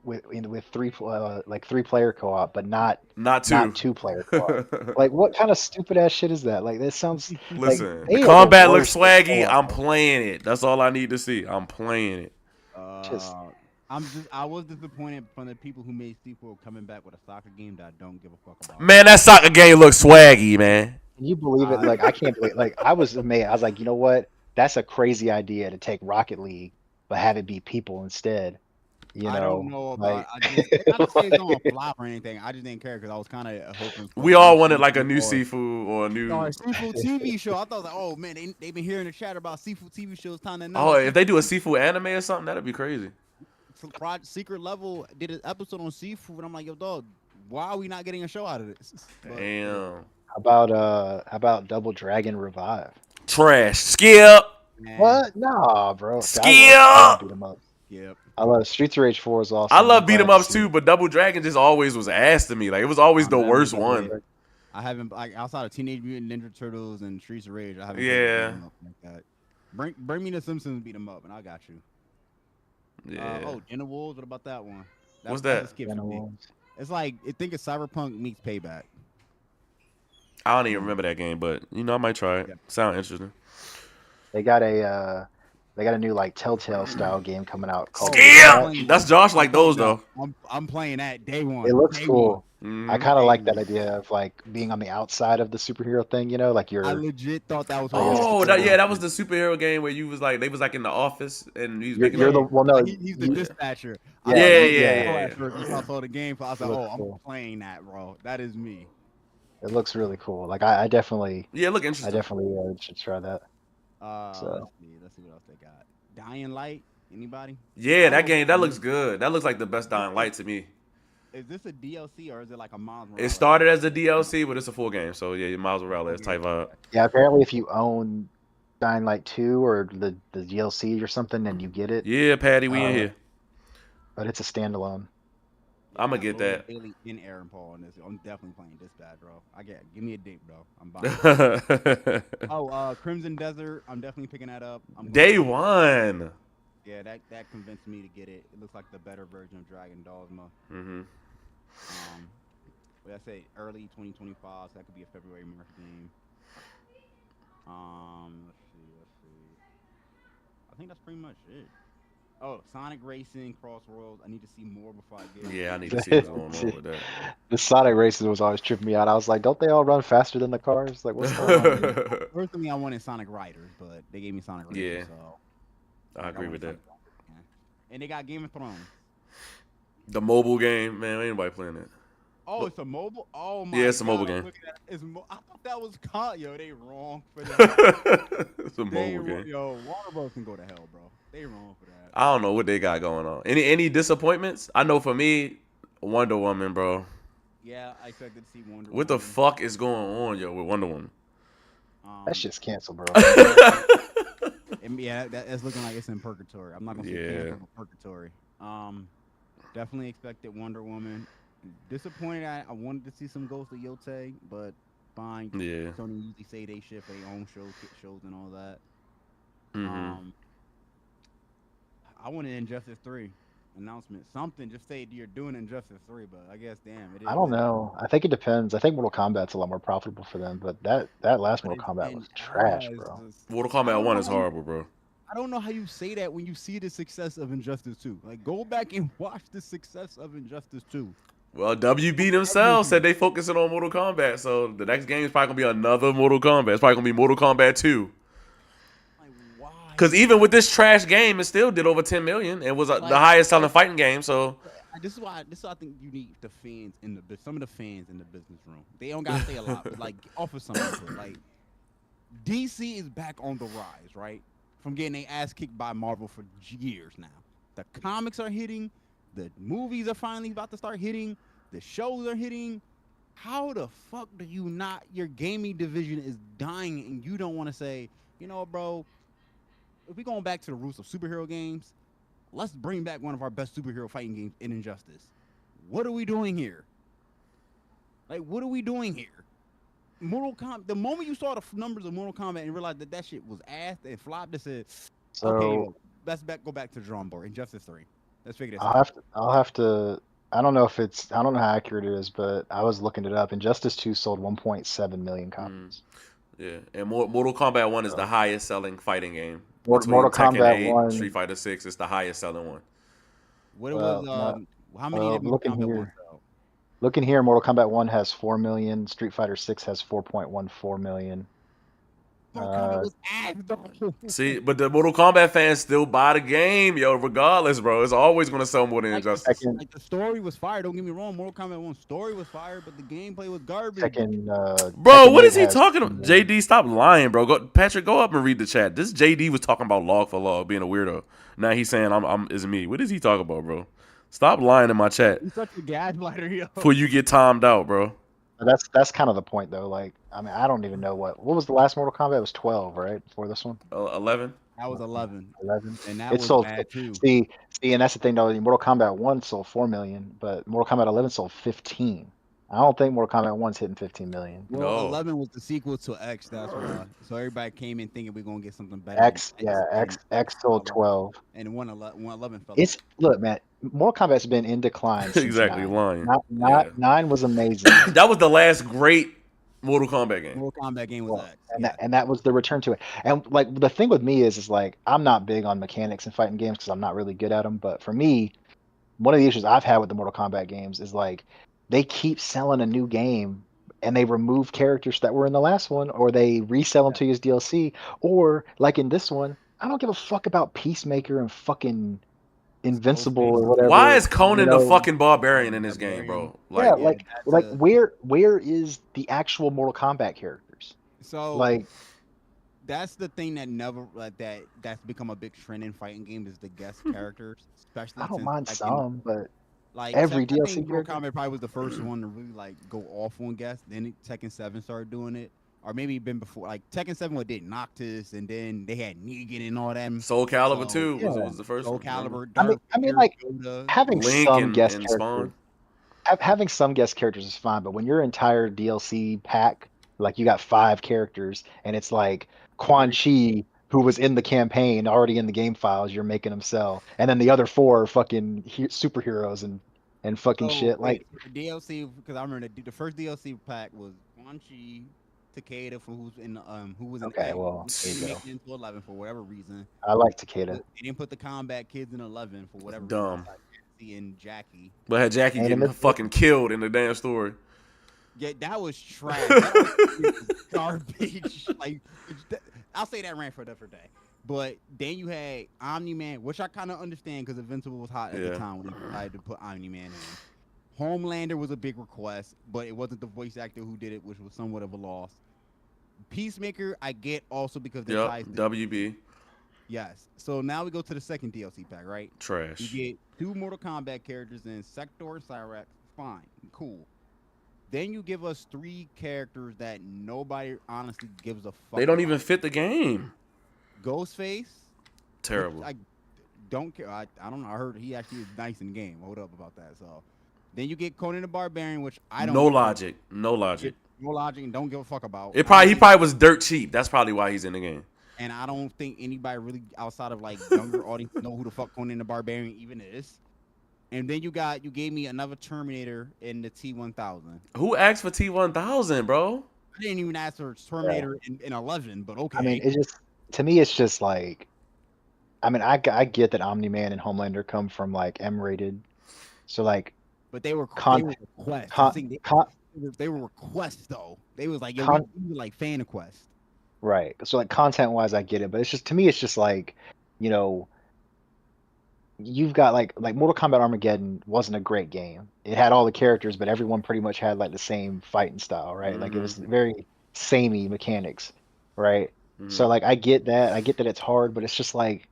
player co-op, but not Not not 2. 2 player co-op. Like what kind of stupid ass shit is that? Like that sounds like Listen, the they are the combat looks worst at swaggy. co-op, I'm bro. playing it. That's all I need to see. I'm playing it. Just I was disappointed from the people who made sequel coming back with a soccer game that I don't give a fuck about. Man, that soccer game looks swaggy, man. can you believe it? I, Like I can't believe like I was amazed. I was like, you know what? That's a crazy idea to take Rocket League but have it be people instead. You I don't know, know like, about. I just not to say it's gonna like flop or anything. I just didn't care because I was kind of hoping for We a all new wanted like a seafood new or seafood or a new. a seafood TV show. I thought like, oh man, they've been hearing the chatter about seafood TV shows. Time to know. Oh, if they do a seafood anime or something, that'd be crazy. Secret Level did an episode on seafood, and I'm like, yo, dog, why are we not getting a show out of this? But, Damn. how about Double Dragon Revive? Trash. Skip. man, What? Nah, bro. See, I love Skip. beat 'em up. Yep. I love Streets of Rage 4 is awesome. I I'm love beat glad 'em to ups see too, it. but Double Dragon just always was ass to me. Like it was always I the haven't worst Double one. Dragon. I haven't like outside of Teenage Mutant Ninja Turtles and Streets of Rage. I haven't. Yeah. Played beat 'em up like that. Bring me the Simpsons beat 'em up, and I got you. Yeah. Oh, Den of Wolves. What about that one? What's That's a that? skip for me. It's like I think it's Cyberpunk meets Payback. I don't even remember that game, but you know I might try it. Yeah. Sound interesting. They got a new like Telltale style game coming out called Skip. Payback. That's Josh like those Yo, though. I'm playing that day one. It looks Day cool. one. I Mhm. kind of like Day that idea of like being on the outside of the superhero thing, you know, like I you're legit thought that was. I guess Oh, it's, that was the superhero game where you was like they was like in the office and he was making you're the up. well no Like, he's the you- dispatcher. Yeah, Yeah, I yeah, thought yeah, he was yeah. at first, until I saw the game. I was like, looks oh, I'm cool. playing that, bro. That is me. it looks really cool. Like I definitely Yeah, look interesting. should try that. So. Let's see what else they got. Dying Light. Anybody? Yeah, that Oh, game that looks good. That looks like the best Dying Light to me. Is this a DLC or is it like a Miles It Morales? started as a DLC, but it's a full game. So yeah, Miles Morales type vibe. Yeah, apparently if you own Dying Light 2 or the DLC or something, then you get it. Yeah, Patty, we in here. But it's a standalone. I'ma get that. Bailey and Aaron Paul in this. I'm definitely playing this bad, bro. Give me a date, bro. I'm buying. Oh, Crimson Desert. I'm definitely picking that up. Day one. Yeah, that convinced me to get it. It looks like the better version of Dragon Dogma. Mm-hmm. But I say early 2025, so that could be a February March game. Let's see. I think that's pretty much it. Oh, Sonic Racing, Crossroads. I need to see more before I get it. Yeah, I need to see what's going on with that. The Sonic races was always tripping me out. I was like, don't they all run faster than the cars? Like, what's going on? Here? Personally, I wanted Sonic Riders, but they gave me Sonic Racing. Yeah. So I agree with that. Sonic Riders, man. And they got Game of Thrones. The mobile game, man, ain't nobody playing that. Oh, it's a mobile. Oh my. Yeah, it's a mobile God, I'm game. looking at it. I thought that was Yo, they wrong for that. It's a They mobile game. Yo, Warner Bros can go to hell, bro. They wrong for that. I don't know what they got going on. Any disappointments? I know for me, Wonder Woman, bro. Yeah, I expected to see Wonder What the Woman. fuck is going on, yo, with Wonder Woman? That shit's canceled, bro. Yeah, that's looking like it's in purgatory. I'm not gonna say Yeah. cancel, but purgatory. Definitely expected Wonder Woman. Disappointed. I wanted to see some Ghost of Yote, but fine. Yeah. Sony usually say they shit for their own shows and all that. Mm-hmm. I wanted Injustice 3 announcement. Something. Just say you're doing Injustice 3, but I guess damn it is. I don't know. I think it depends. I think Mortal Kombat's a lot more profitable for them, but that last But Mortal it's Kombat been was trash, ass. bro. Mortal I Kombat don't 1 know is how you- horrible, bro. I don't know how you say that when you see the success of Injustice 2. Like, go back and watch the success of Injustice 2. Well, WB themselves said they focusing on Mortal Kombat, so the next game is probably gonna be another Mortal Kombat. It's probably gonna be Mortal Kombat 2. Like, why? Because even with this trash game, it still did over 10 million. It was the highest selling fighting game. So This is why I think you need the fans in some of the fans in the business room. They don't gotta say a lot, but like offer some input. Like DC is back on the rise, right? From getting their ass kicked by Marvel for years now. The comics are hitting, the movies are finally about to start hitting, the shows are hitting. How the fuck do you not? Your gaming division is dying, and you don't want to say, bro, if we going back to the roots of superhero games, let's bring back one of our best superhero fighting games in Injustice. What are we doing here? Like, what are we doing here? Mortal Kombat. The moment you saw the numbers of Mortal Kombat and realized that shit was ass and flopped, they said, "Okay, So let's go back to the drawing board. Injustice 3. Let's figure this I'll out." have to. I'll have to. I don't know if it's. I don't know how accurate it is, but I was looking it up. Injustice 2 sold 1.7 million copies. Yeah, and Mortal Kombat 1 is the So highest selling fighting game. Mortal Between Tekken Kombat 8, Street 1. Fighter 6, it's the highest selling one. What it was, Well, no, how many well, did Mortal Kombat 1 sell? looking here, Mortal Kombat 1 has 4 million. Street Fighter 6 has 4.14 million. Mortal Kombat was ass, though. See, but the Mortal Kombat fans still buy the game, yo, regardless, bro. It's always going to sell more than Injustice. Second, Like the story was fire. Don't get me wrong. Mortal Kombat 1 story was fire, but the gameplay was garbage. second, Bro, Tekken what 8 is he has talking 2 about? million. JD, stop lying, bro. Patrick, go up and read the chat. This JD was talking about log for log, being a weirdo. Now he's saying it's me. What is he talking about, bro? Stop lying in my chat He's such a gaslighter, yo. before you get timed out, bro. That's kind of the point, though. Like, I mean, I don't even know what was the last Mortal Kombat. It was 12, right? Before this one, 11. That was 11, 11. and that It was sold. bad too. See, and that's the thing, though. Mortal Kombat 1 sold 4 million, but Mortal Kombat 11 sold 15. I don't think Mortal Kombat 1's hitting 15 million. Well, No. 11 was the sequel to X. That's why. So everybody came in thinking we're gonna get something better. X, than yeah, X sold 12. And 111 fell. It's look, man. Mortal Kombat's been in decline since Exactly, 9. lying. Not Yeah. 9 was amazing. That was the last great Mortal Kombat game. Mortal Kombat game was Well, X. and Yeah. that was the return to it. And like the thing with me is like I'm not big on mechanics in fighting games because I'm not really good at them. But for me, one of the issues I've had with the Mortal Kombat games is like they keep selling a new game and they remove characters that were in the last one, or they resell them to you as DLC, or like in this one, I don't give a fuck about Peacemaker and fucking Invincible or whatever. Why is Conan the know. fucking barbarian in this game, bro? Yeah, Like, like where is the actual Mortal Kombat characters? So Like that's the thing that never that's become a big trend in fighting games is the guest characters, especially. I don't since, mind like, some, but like every I DLC think Mortal character? Kombat probably was the first one to really like go off on guests. Then Tekken 7 started doing it, or maybe even before. Like Tekken 7 did Noctis, and then they had Negan and all them. Soul Calibur So, 2 was the first Soul one. remember? Calibur, I Darth mean, Vader, like Yoda. having Link some guest and characters, Spawn. having some guest characters is fine, but when your entire DLC pack, like you got 5 characters, and it's like Quan Chi, who was in the campaign, already in the game files, you're making him sell, and then the other 4 are fucking superheroes and fucking So, shit. Like, wait, the DLC, because I remember the first DLC pack was Quan Chi, Takeda from who was in okay, X. well, They there you didn't go. make it into 11 for whatever reason. I like They Takeda. didn't put the combat kids in 11 for whatever Dumb. reason. Like Nancy and Jackie. But had Jackie And in getting this- fucking killed in the damn story. Yeah, that was trash. That was garbage. Like, I'll say that rant for a different day. But then you had Omni-Man, which I kind of understand because Invincible was hot at Yeah. the time when they decided to put Omni-Man in. Homelander was a big request, but it wasn't the voice actor who did it, which was somewhat of a loss. Peacemaker, I get also because they ties Yep, to WB. Yes. So now we go to the second DLC pack, right? Trash. You get 2 Mortal Kombat characters in Sector and Cyrax. Fine. Cool. Then you give us 3 characters that nobody honestly gives a fuck They don't about. even fit the game. Ghostface. Terrible. I don't care. I don't know. I heard he actually is nice in game. Hold up about that. So then you get Conan the Barbarian, which I don't No give a- logic. No logic. No logic and don't give a fuck about. He probably was dirt cheap. That's probably why he's in the game. And I don't think anybody really outside of like younger audience know who the fuck Conan the Barbarian even is. And then you gave me another Terminator in the T-1000. Who asked for T-1000, bro? I didn't even ask for Terminator in 11, but okay. I mean, it's just to me, it's just like, I mean, I get that Omni-Man and Homelander come from like M-rated, so like but they were con- requests. con- I think con- they were requests though. They was like, yo, Con- we like fan requests. right. So like content wise, I get it, but it's just to me, it's just like, you know, you've got like Mortal Kombat Armageddon wasn't a great game. It had all the characters, but everyone pretty much had like the same fighting style, right? Like it was very samey mechanics, right? So like I get that. I get that it's hard, but it's just like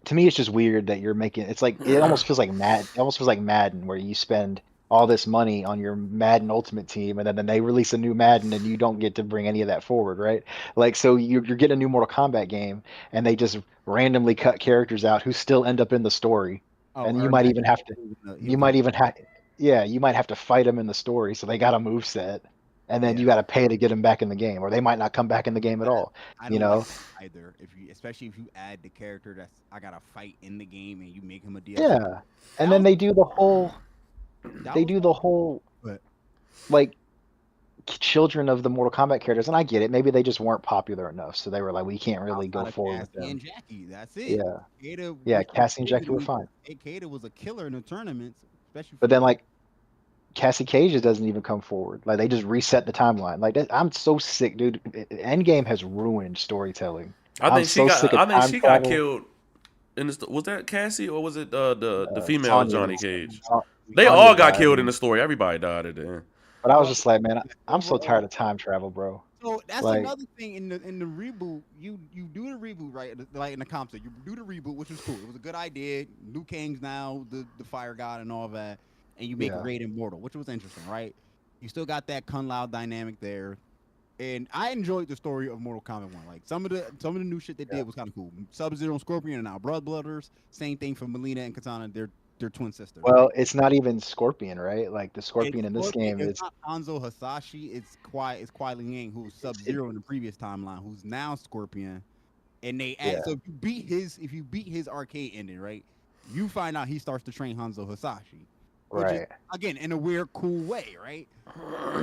to me it's just weird that you're making it's like it almost feels like It almost feels like Madden where you spend all this money on your Madden Ultimate Team and then they release a new Madden and you don't get to bring any of that forward, right? Like so you're getting a new Mortal Kombat game and they just randomly cut characters out who still end up in the story. Oh, And you might Ermac, even have to he you was in might the even have yeah, you might have to fight them in the story so they got a move set and then yeah. you got to pay to get them back in the game or they might not come back in the game at all, I you don't like know? that either. If you, especially if you add the character that's I gotta fight in the game and you make him a DLC. Yeah. And That then was that they was do the whole but like children of the Mortal Kombat characters, and I get it. Maybe they just weren't popular enough, so they were like, we can't really go outside of forward with Cassie them. and Jackie, that's it. Yeah, Ada yeah. was pretty Cassie and cool. Jackie were fine, Ada was a killer in the tournaments, especially but for then like like Cassie Cage just doesn't even come forward. Like they just reset the timeline. Like that, I'm so sick, dude. Endgame has ruined storytelling. I'm so sick of I think time she got travel. killed in the was that Cassie or was it the female Sonya, Johnny Cage? They Sonya all got died, killed in the story. Everybody died at the end. but I was well, just like, man, I'm so tired overall. of time travel, bro. So that's Like, another thing in the reboot. You do the reboot right, like in the concept. You do the reboot, which was cool. It was a good idea. Liu Kang's now the fire god and all that, and you make yeah, Raid immortal, which was interesting, right? You still got that Kun Lao dynamic there, and I enjoyed the story of Mortal Kombat One. Like some of the new shit they yeah. did was kind of cool. Sub Zero and Scorpion are now blood brothers. Same thing for Melina and Katana. They're twin sisters, Well, right? it's not even Scorpion, right? Like the It's Scorpion in this Scorpion. game It's is not Hanzo Hasashi. It's Kuai Liang, who's Sub it, Zero in the previous timeline, who's now Scorpion. And they add yeah, so if you beat his arcade ending, right, you find out he starts to train Hanzo Hasashi, which is right, again in a weird, cool way, right?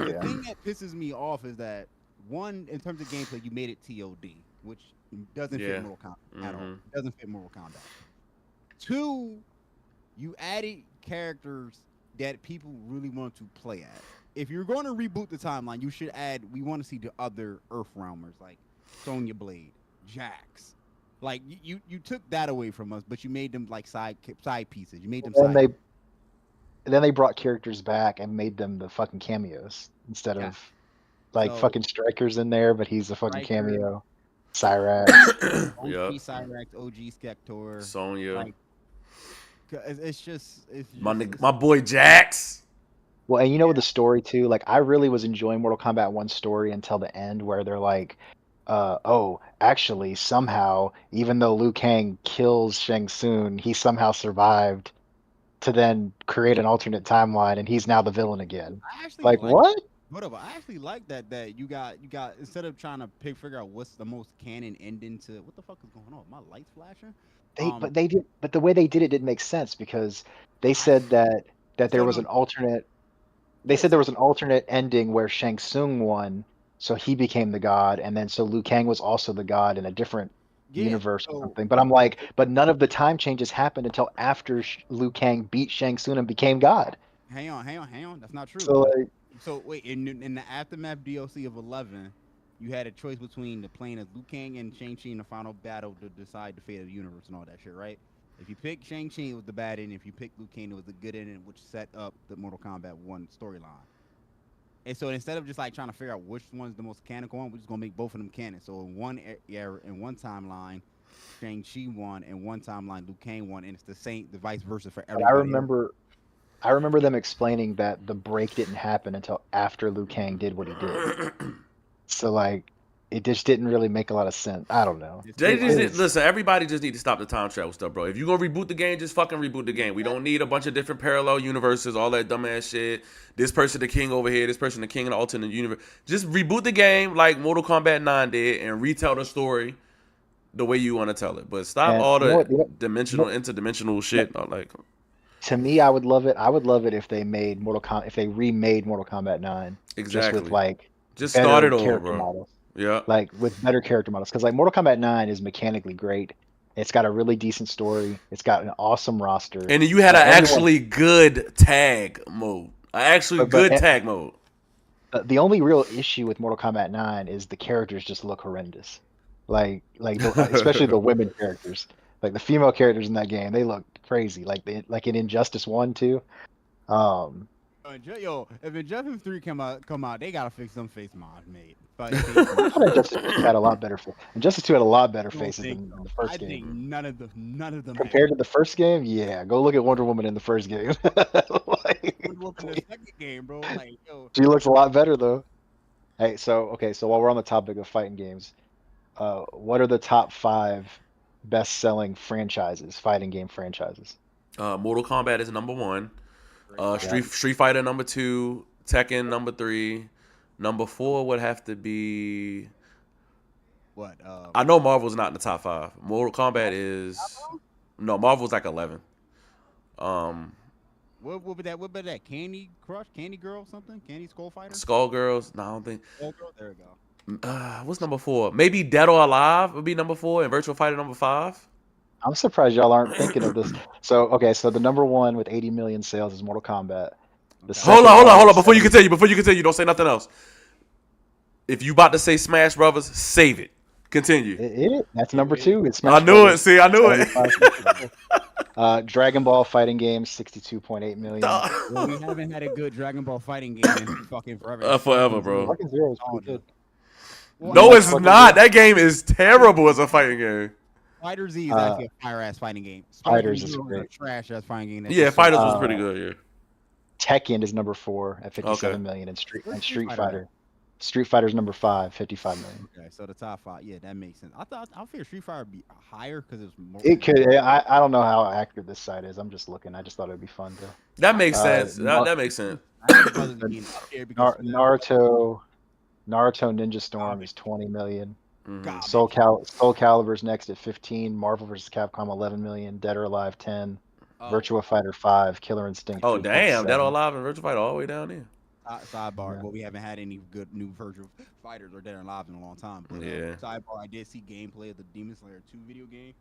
The yeah. thing that pisses me off is that one, in terms of gameplay, you made it TOD, which doesn't fit Yeah. Mortal Kombat at all. It doesn't fit Mortal Kombat. Two, you added characters that people really want to play at. If you're going to reboot the timeline, you should add. We want to see the other Earth Realmers like Sonya Blade, Jax. Like you took that away from us, but you made them like side pieces. You made them And side. then they brought characters back and made them the fucking cameos instead Yeah. of like So fucking Striker's in there, but he's the fucking Striker, cameo. Cyrax. Yep. OG Cyrax, OG Skektor, Sonya. like it's just My nigga, my boy Jax. Well, and you know the story too. Like I really was enjoying Mortal Kombat 1 story until the end where they're like, oh, actually somehow, even though Liu Kang kills Shang Tsung, he somehow survived to then create an alternate timeline and he's now the villain again. I actually Like like. what? Whatever. I actually like that you got instead of trying to figure out what's the most canon ending to what the fuck is going on? My lights flashing. But the way they did it didn't make sense because they I said that there so was no an alternate they yeah said there so was an alternate ending where Shang Tsung won, so he became the god, and then so Liu Kang was also the god in a different yeah universe or so something. But I'm like, but none of the time changes happened until after Liu Kang beat Shang Tsung and became god. hang on. That's not true. So like, So wait, in the aftermath DLC of 11, you had a choice between the playing as Liu Kang and Shang-Chi in the final battle to decide the fate of the universe and all that shit, right? If you pick Shang-Chi, it was the bad ending. If you pick Liu Kang, it was the good ending, which set up the Mortal Kombat 1 storyline. And so instead of just like trying to figure out which one's the most canonical one, we're just gonna make both of them canon. So in one era, in one timeline, Shang-Chi won, and one timeline, Liu Kang won, and it's the vice versa for but I everybody else. remember I remember them explaining that the break didn't happen until after Liu Kang did what he did. So like, it just didn't really make a lot of sense. I don't know. It's They still just uncanon. listen. Everybody just need to stop the time travel stuff, bro. If you gonna reboot the game, just fucking reboot the game. We don't need a bunch of different parallel universes, all that dumbass shit. This person the king over here, this person the king in the alternate universe. Just reboot the game like Mortal Kombat 9 did and retell the story the way you want to tell it. But stop And all you know the what? You know, interdimensional no, shit. Like to me, I would love it. I would love it if they made if they remade Mortal Kombat 9 just with exactly. like Just start better it over, character bro. models. Yeah. Like with better character models. Because like Mortal Kombat 9 is mechanically great. It's got a really decent story. It's got an awesome roster. And then you had an Everyone, actually good tag mode. An actually but good tag mode. the only real issue with Mortal Kombat 9 is the characters just look horrendous. Like especially the women characters. Like the female characters in that game, they look crazy. Like in Injustice 1 too. Um, Yo, if Injustice 3 come out, they gotta fix them face mods, mate. But I thought Injustice 2 had a lot better. Injustice 2 had a lot better I don't faces think than so. the first I game. think none of them Compared to the first game, yeah. Go look at Wonder Woman in the first game. Like, Wonder Woman in the second game, bro. Like, yo, she looks a lot better though. Hey, so while we're on the topic of fighting games, what are the top 5 best-selling fighting game franchises? Mortal Kombat is number 1. Yeah. Street Fighter number 2. Tekken number 3. Number 4 would have to be. what? I know Marvel's not in the top 5. Mortal Kombat is. No, Marvel's like 11. What would that? What would that? Candy Crush, Candy Girl, something? Candy Skull Fighter? Skullgirls. No, I don't think. Skull Girl. There we go. What's number 4? Maybe Dead or Alive would be number 4, and Virtual Fighter number 5. I'm surprised y'all aren't thinking of this. So the number 1 with 80 million sales is Mortal Kombat. The Okay. second Hold on. one is Before you 70 continue, don't say nothing else. If you about to say Smash Brothers, save it. Continue. That's number 2. It's Smash I knew it. Brothers. See, I knew it. 75. Dragon Ball fighting game, 62.8 million. Well, we haven't had a good Dragon Ball fighting game in fucking forever. Forever, bro. Fucking Zero is pretty good. Well, No, like it's fucking not. That game is terrible as a fighting game. Fighter Z is actually a fire ass fighting game. Fighters is Zero great. a trash ass fighting game. Yeah, Fighters was pretty good. Yeah. Tekken is number 4 at 57 million, and Street Fighter. Street Fighter's number 5, 55 million. Okay, so the top 5, yeah, that makes sense. I feel Street Fighter would be higher because it's more. It could. I don't know how accurate this site is. I'm just looking. I just thought it would be fun to. That makes sense. Nar- That makes sense. Naruto Ninja Storm is 20 million. Mhm. Soul Calibur's next at 15. Marvel vs. Capcom 11 million. Dead or Alive 10. Virtua Fighter 5. Killer Instinct. Oh damn, 3.7. Dead or Alive and Virtual Fighter all the way down there. Sidebar, Yeah. but we haven't had any good new virtual fighters or Dead or Alive in a long time. But, Yeah. Sidebar, I did see gameplay of the Demon Slayer 2 video game.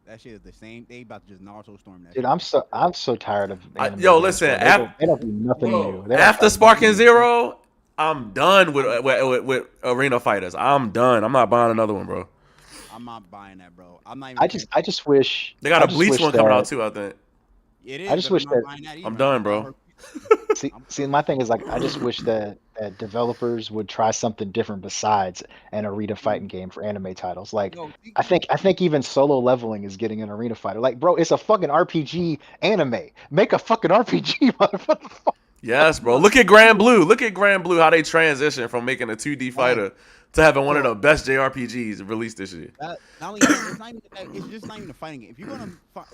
That shit is the same. They about to just Naruto storm that. Dude, shit. I'm so tired of. anime Yo, games, listen, bro. They don't do nothing new. They don't After do Sparking nothing new. Zero, I'm done with Arena Fighters. I'm done. I'm not buying another one, bro. I'm not buying that, bro. I'm not even. I just wish They got I a just Bleach wish one coming that- out too, I think. It is. I just but wish I'm not that- buying that I'm either. done, bro. See, my thing is like I just wish that developers would try something different besides an arena fighting game for anime titles. Like Yo, I think even Solo Leveling is getting an arena fighter. Like, bro, it's a fucking RPG anime. Make a fucking RPG, motherfucker. Yes, bro. Look at Grand Blue. How they transition from making a 2D fighter to having one of the best JRPGs released this year. Not only that, it's not even that, it's just not even a fighting game. If you're gonna at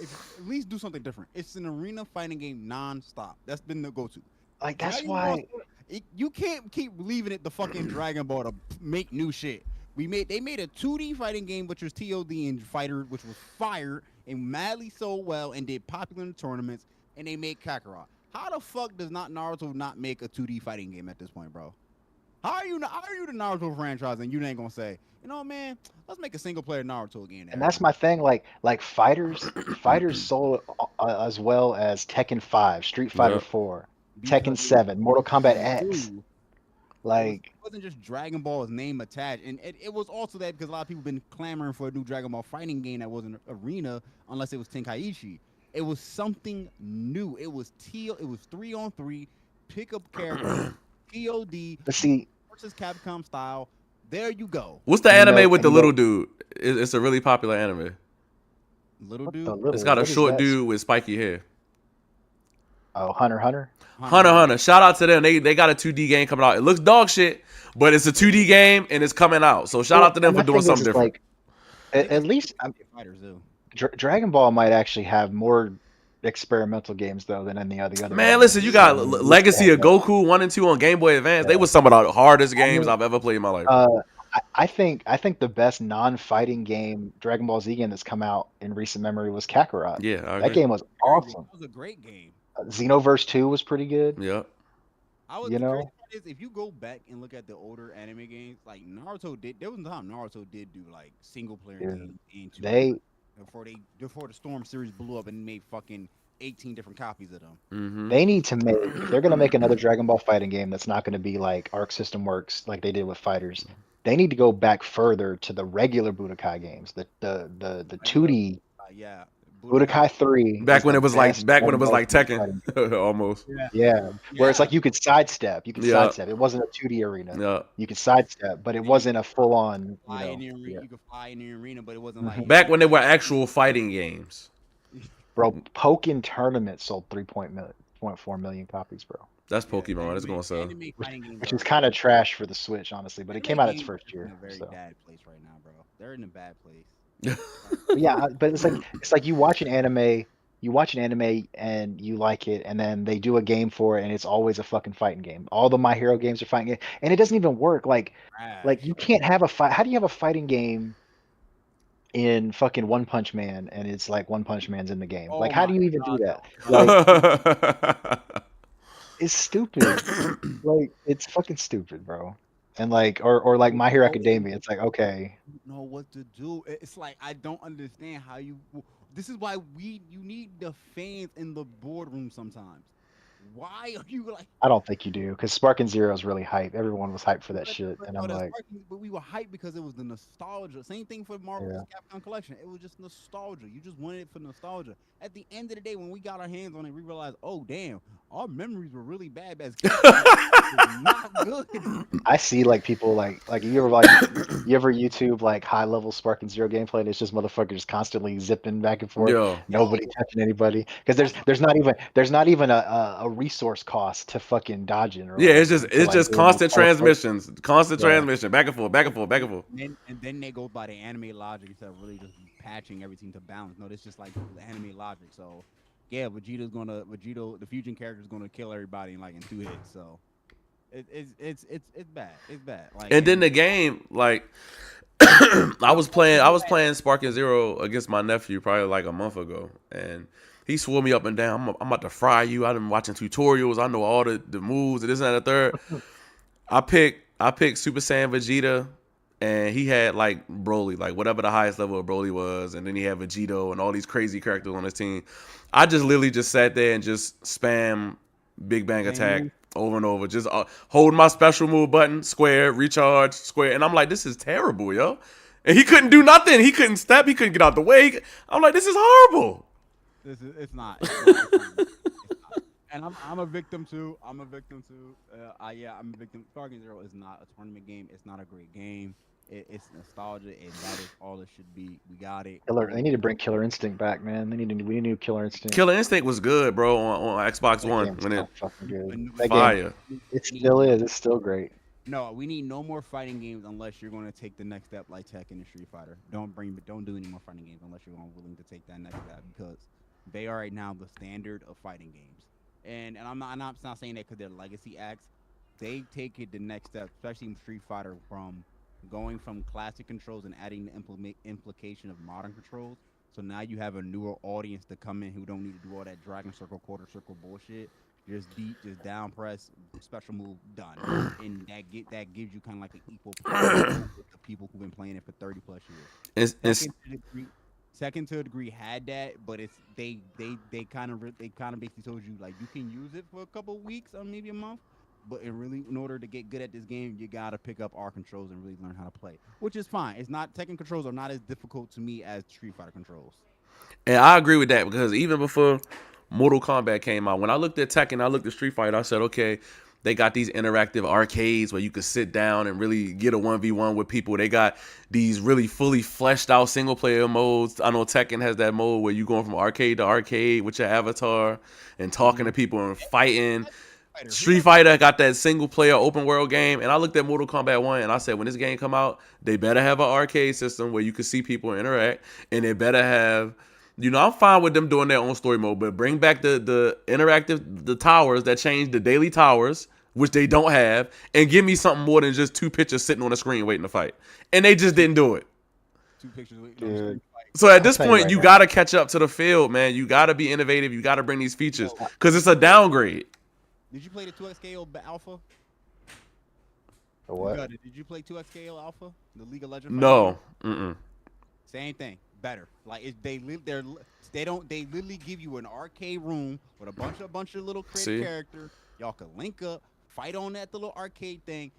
least do something different, it's an arena fighting game non-stop. That's been the go-to. Like that's Dragon why. Ball, you can't keep leaving it the fucking Dragon Ball to make new shit. They made a 2D fighting game, which was TOD and Fighter, which was fired and madly sold well and did popular in tournaments, and they made Kakarot. How the fuck does not Naruto not make a 2D fighting game at this point, bro? How are you the Naruto franchise and you ain't gonna say, you know, man, let's make a single player Naruto again? And that's my thing. Like fighters sold as well as Tekken 5, Street Fighter Yep. 4, Tekken 7, Mortal Kombat X. Dude, Like it wasn't just Dragon Ball's name attached, and it was also that because a lot of people been clamoring for a new Dragon Ball fighting game that wasn't arena unless it was Tenkaichi. It was something new. It was 3-on-3 pickup character, TOD but see, versus Capcom style. There you go, What's the You anime know- with the you little know- dude? It's a really popular anime. little what dude. the little- It's got a what is short that? dude with spiky hair. Oh, Hunter x Hunter. Hunter. Shout out to them. They got a 2D game coming out. It looks dog shit, but it's a 2D game and it's coming out. So shout out to them My for doing thing something is, different. Like, at least Fighters do. Dragon Ball might actually have more experimental games though than any of the other. Man, ones. listen, you got So, Legacy of Goku 1 and 2 on Game Boy Advance. They Yeah. was some of the hardest I games mean, I've ever played in my life. I think the best non-fighting game Dragon Ball Z game that's come out in recent memory was Kakarot. Yeah, I That agree. game was awesome. It was a great game. Xenoverse 2 was pretty good. Yeah. You know? The crazy part is, if you go back and look at the older anime games, like Naruto did. There was a time Naruto did do like single player Yeah. games into They before the Storm series blew up and made fucking 18 different copies of them. Mm-hmm. they need to make. They're gonna make another Dragon Ball fighting game that's not gonna be like Arc System Works like they did with Fighters. They need to go back further to the regular Budokai games. The Regular, 2D yeah, Budokai. Budokai 3 Back is when the it was best like one-motion Tekken, fighting. almost. Yeah, Yeah, where it's yeah. like you could sidestep. You could Yeah, sidestep. It wasn't a 2D arena. yeah. You could sidestep, but it And you wasn't a full-on, you fly in know. the arena. Yeah. You could fly in the arena, but it wasn't like Mhm. it Back wasn't when they were like actual fighting games. Bro, Pokken Tournament sold 3.4 million copies, bro. That's yeah. Pokemon. It's gonna sell. Anime fighting games Which is are kind of trash for the Switch, honestly. But it anime came out its games first are in year, a very so. bad place right now, bro. They're in a bad place. But yeah, but it's like you watch an anime and you like it, and then they do a game for it, and it's always a fucking fighting game. All the My Hero games are fighting game, and it doesn't even work. Like Trash. you can't have a fight. How do you have a fighting game in fucking One Punch Man, and it's like One Punch Man's in the game? Like, Oh how my do you even do god, that? no, Like, Yeah, it's stupid. Like, it's fucking stupid, bro. And like, or like My Hero no. Academia, it's like, okay, Know what to do. It's like I don't understand how you. This is why you need the fans in the boardroom sometimes. Why are you like? I don't think you do, because Spark and Zero is really hype. Everyone was hyped for that shit, But and no, I'm that's like, but we were hyped because it was the nostalgia. Same thing for Marvel yeah. vs. Capcom Collection. It was just nostalgia. You just wanted it for nostalgia. At the end of the day, when we got our hands on it, we realized, oh damn, our memories were really bad as kids. It was not good. I see like people like you ever YouTube like high level Spark and Zero gameplay and it's just motherfuckers constantly zipping back and forth, yo, nobody Yo, touching anybody because that's there's not even a resource cost to fucking dodging or yeah. whatever to It's like just doing those constant teleport. transmissions, constant Yeah, transmission, back and forth, back and forth, back and forth. and then they go by the anime logic instead of really just patching everything to balance. No, it's just like the anime logic. So yeah, Vegeta, the fusion character is gonna kill everybody in like in 2 hits. So it's bad. It's bad. Like And then and the game, like and I'm I also was mad. playing Spark and Zero against my nephew probably like a month ago, and he swore me up and down. I'm about to fry you. I've been watching tutorials. I know all the moves and this and that, and the third. I picked Super Saiyan Vegeta, and he had like Broly, like whatever the highest level of Broly was, and then he had Vegito and all these crazy characters on his team. I just literally just sat there and just spam Big Bang Same Attack move. over and over, just hold my special move button, square, recharge, square, and I'm like, this is terrible, yo. And he couldn't do nothing. He couldn't step. He couldn't get out the way. I'm like, this is horrible. This is it's not. It's not. It's not. It's not. And I'm a victim too. I'm a victim too. I'm a victim. Target Zero is not a tournament game. It's not a great game. It's nostalgia, and that is all it should be. We got it. Killer. They Cool. need to bring Killer Instinct back, man. We need new Killer Instinct. Killer Instinct was good, bro, on Xbox That One game's when it so fucking good. But That game, fire. it we need still is. It's still great. no, we need no more fighting games unless you're going to take the next step like Tekken and Street Fighter. Don't do any more fighting games unless you're willing to take that next step because they are right now the standard of fighting games. And I'm not saying that because they're legacy acts. They take it the next step, especially in Street Fighter, from going from classic controls and adding the implication of modern controls. So now you have a newer audience to come in who don't need to do all that dragon circle, quarter circle bullshit. Just deep, just down press, special move, done. And that gives you kind of like an equal playing field with the people who've been playing it for 30 plus years. It's Second to a degree had that, but it's they kind of basically told you like you can use it for a couple of weeks or maybe a month, but in order to get good at this game, you gotta pick up our controls and really learn how to play, which is fine. It's not Tekken controls are not as difficult to me as Street Fighter controls. And I agree with that because even before Mortal Kombat came out, when I looked at Tekken, I looked at Street Fighter, I said, okay, they got these interactive arcades where you could sit down and really get a 1v1 with people. They got these really fully fleshed out single player modes. I know Tekken has that mode where you're going from arcade to arcade with your avatar and talking to people and fighting. Street Fighter got that single player open world game, and I looked at Mortal Kombat 1 and I said, when this game come out, they better have an arcade system where you can see people interact, and they better have, I'm fine with them doing their own story mode, but bring back the interactive, the towers that change the daily towers, which they don't have, and give me something more than just two pictures sitting on the screen waiting to fight. And they just didn't do it. Two pictures waiting on the Dude, screen. So at I'll this tell you point, right you now. got to catch up to the field, man. You got to be innovative. You got to bring these features because it's a downgrade. Did you play the 2XKO Alpha? The what? Did you play 2XKO Alpha? The League of Legends? No. Mm-mm. Same thing, better. Like they literally give you an arcade room with a bunch of little creative See? characters. Y'all can link up, fight on that little arcade thing.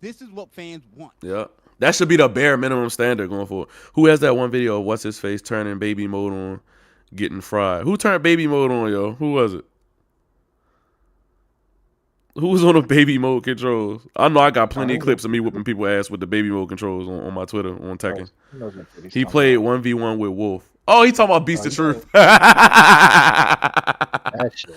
This is what fans want. Yeah. That should be the bare minimum standard going forward. Who has that one video of what's his face turning baby mode on, getting fried? Who turned baby mode on, yo? Who was it? Who was on the baby mode controls? I know I got plenty of clips of me whooping people ass with the baby mode controls on my Twitter on Tekken. He played 1v1 with Wolf. Oh, he talking about Beast of Truth. That shit.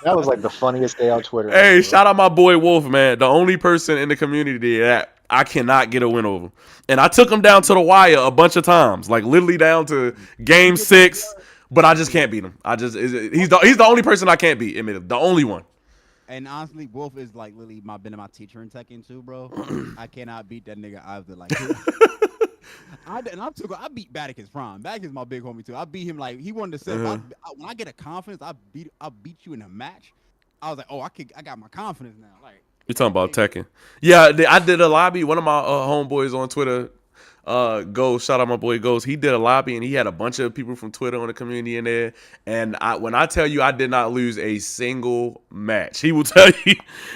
That was like the funniest day on Twitter. Hey, shout out my boy Wolf, man. The only person in the community that I cannot get a win over. And I took him down to the wire a bunch of times, like literally down to game 6, but I just can't beat him. He's the only person I can't beat, admittedly. The only one. And honestly, Wolf is like literally been my teacher in Tekken too, bro. I cannot beat that nigga either. Like, I beat Badicus Prime. Badicus is my big homie too. I beat him like he wanted to say when I get a confidence, I beat you in a match. I was like, oh, I got my confidence now. Like, you talking about Tekken? Yeah, I did a lobby. One of my homeboys on Twitter, Ghost, shout out my boy Ghost. He did a lobby and he had a bunch of people from Twitter on the community in there. And when I tell you I did not lose a single match, he will tell you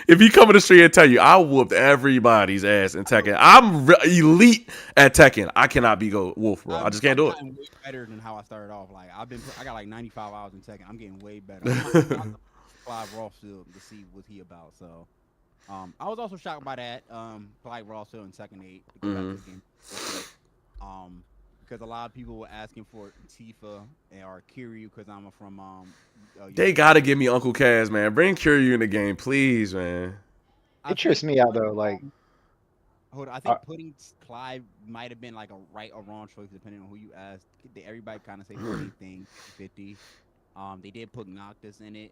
if he come in the street and tell you I whooped everybody's ass in Tekken. I'm elite at Tekken. I cannot be Wolf, bro. I just can't do it. I'm way better than how I started off. Like I got like 95 hours in Tekken. I'm getting way better. I'm Clive Ross to see what he about. So. I was also shocked by that. Clyde Ross in Tekken 8 to go back to the game. Because a lot of people were asking for Tifa or Kiryu because I'm from. They gotta give me Uncle Kaz, man. Bring Kiryu in the game, please, man. It trips me out though. Like, hold on, I think putting Clive might have been like a right or wrong choice depending on who you ask. Everybody kind of say the same thing, 50. They did put Noctis in it.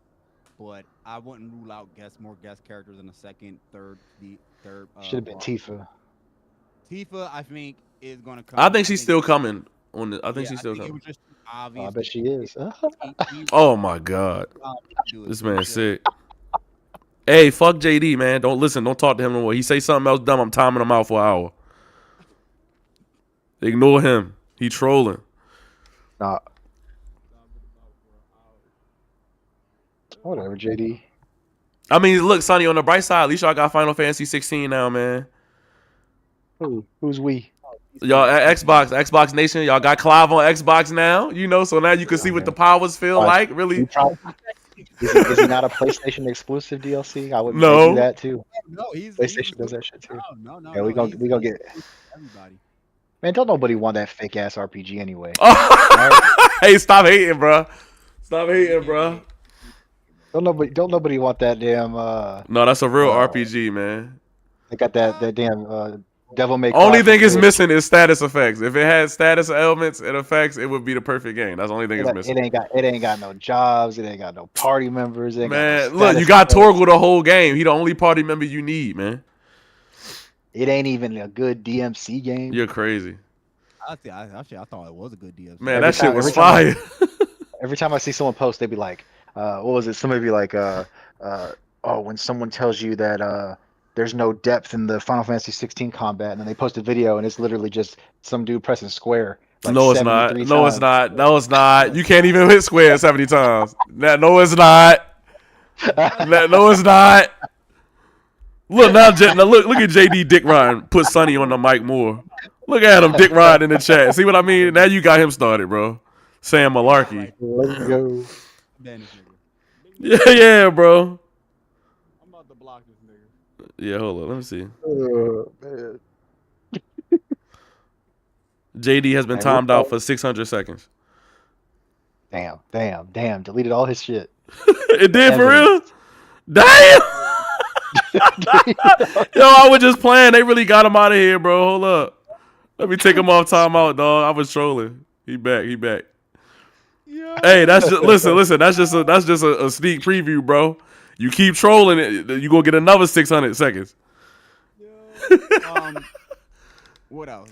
But I wouldn't rule out more guest characters in the second, third. Should have been Tifa. Tifa, I think, is gonna come. I think she's still coming on the. I think she's still coming. It was just obvious. I bet she is. Oh my god, this man's sick. Hey, fuck JD, man. Don't listen. Don't talk to him no more. He say something else dumb, I'm timing him out for an hour. Ignore him. He trolling. Nah. Whatever, JD. I mean, look, Sonny, on the bright side, at least y'all got Final Fantasy 16 now, man. Who's we? Y'all at Xbox Nation, y'all got Clive on Xbox now, you know, so now you can see what the powers feel like, really. Is he not a PlayStation exclusive DLC? I would do that too. No, PlayStation does that shit too. No. Yeah, we gonna get everybody. Man, don't nobody want that fake ass RPG anyway. Right? Hey, stop hating, bro. Stop hating, bro. Don't nobody want that damn. No, that's a real RPG, man. They got that damn Devil May Cry. Only thing it's missing is status effects. If it had status elements and effects, it would be the perfect game. That's the only thing it's missing. It ain't got no jobs. It ain't got no party members. Man, look, you got Torgal the whole game. He the only party member you need, man. It ain't even a good DMC game. You're crazy. Actually, I thought it was a good DMC. Man, that shit was fire. Every time I see someone post, they be like, what was it? Somebody be like, when someone tells you that there's no depth in the Final Fantasy 16 combat, and then they post a video, and it's literally just some dude pressing square. Like no, it's not. No, it's not. No, it's not. You can't even hit square 70 times. No, it's not. No, it's not. Look now, look at JD Dick Ryan put Sonny on the mic more. Look at him, Dick Ryan in the chat. See what I mean? Now you got him started, bro. Sam Malarkey. Let's go. Yeah, bro. I'm about to block this nigga. Yeah, hold on. Let me see. Man. JD has been timed out for 600 seconds. Damn. Deleted all his shit. It did for real? Damn! Yo, I was just playing. They really got him out of here, bro. Hold up. Let me take him off timeout, dog. I was trolling. He back. Yeah. Hey, that's just listen. That's just a sneak preview, bro. You keep trolling it, you gonna get another 600 seconds. What else?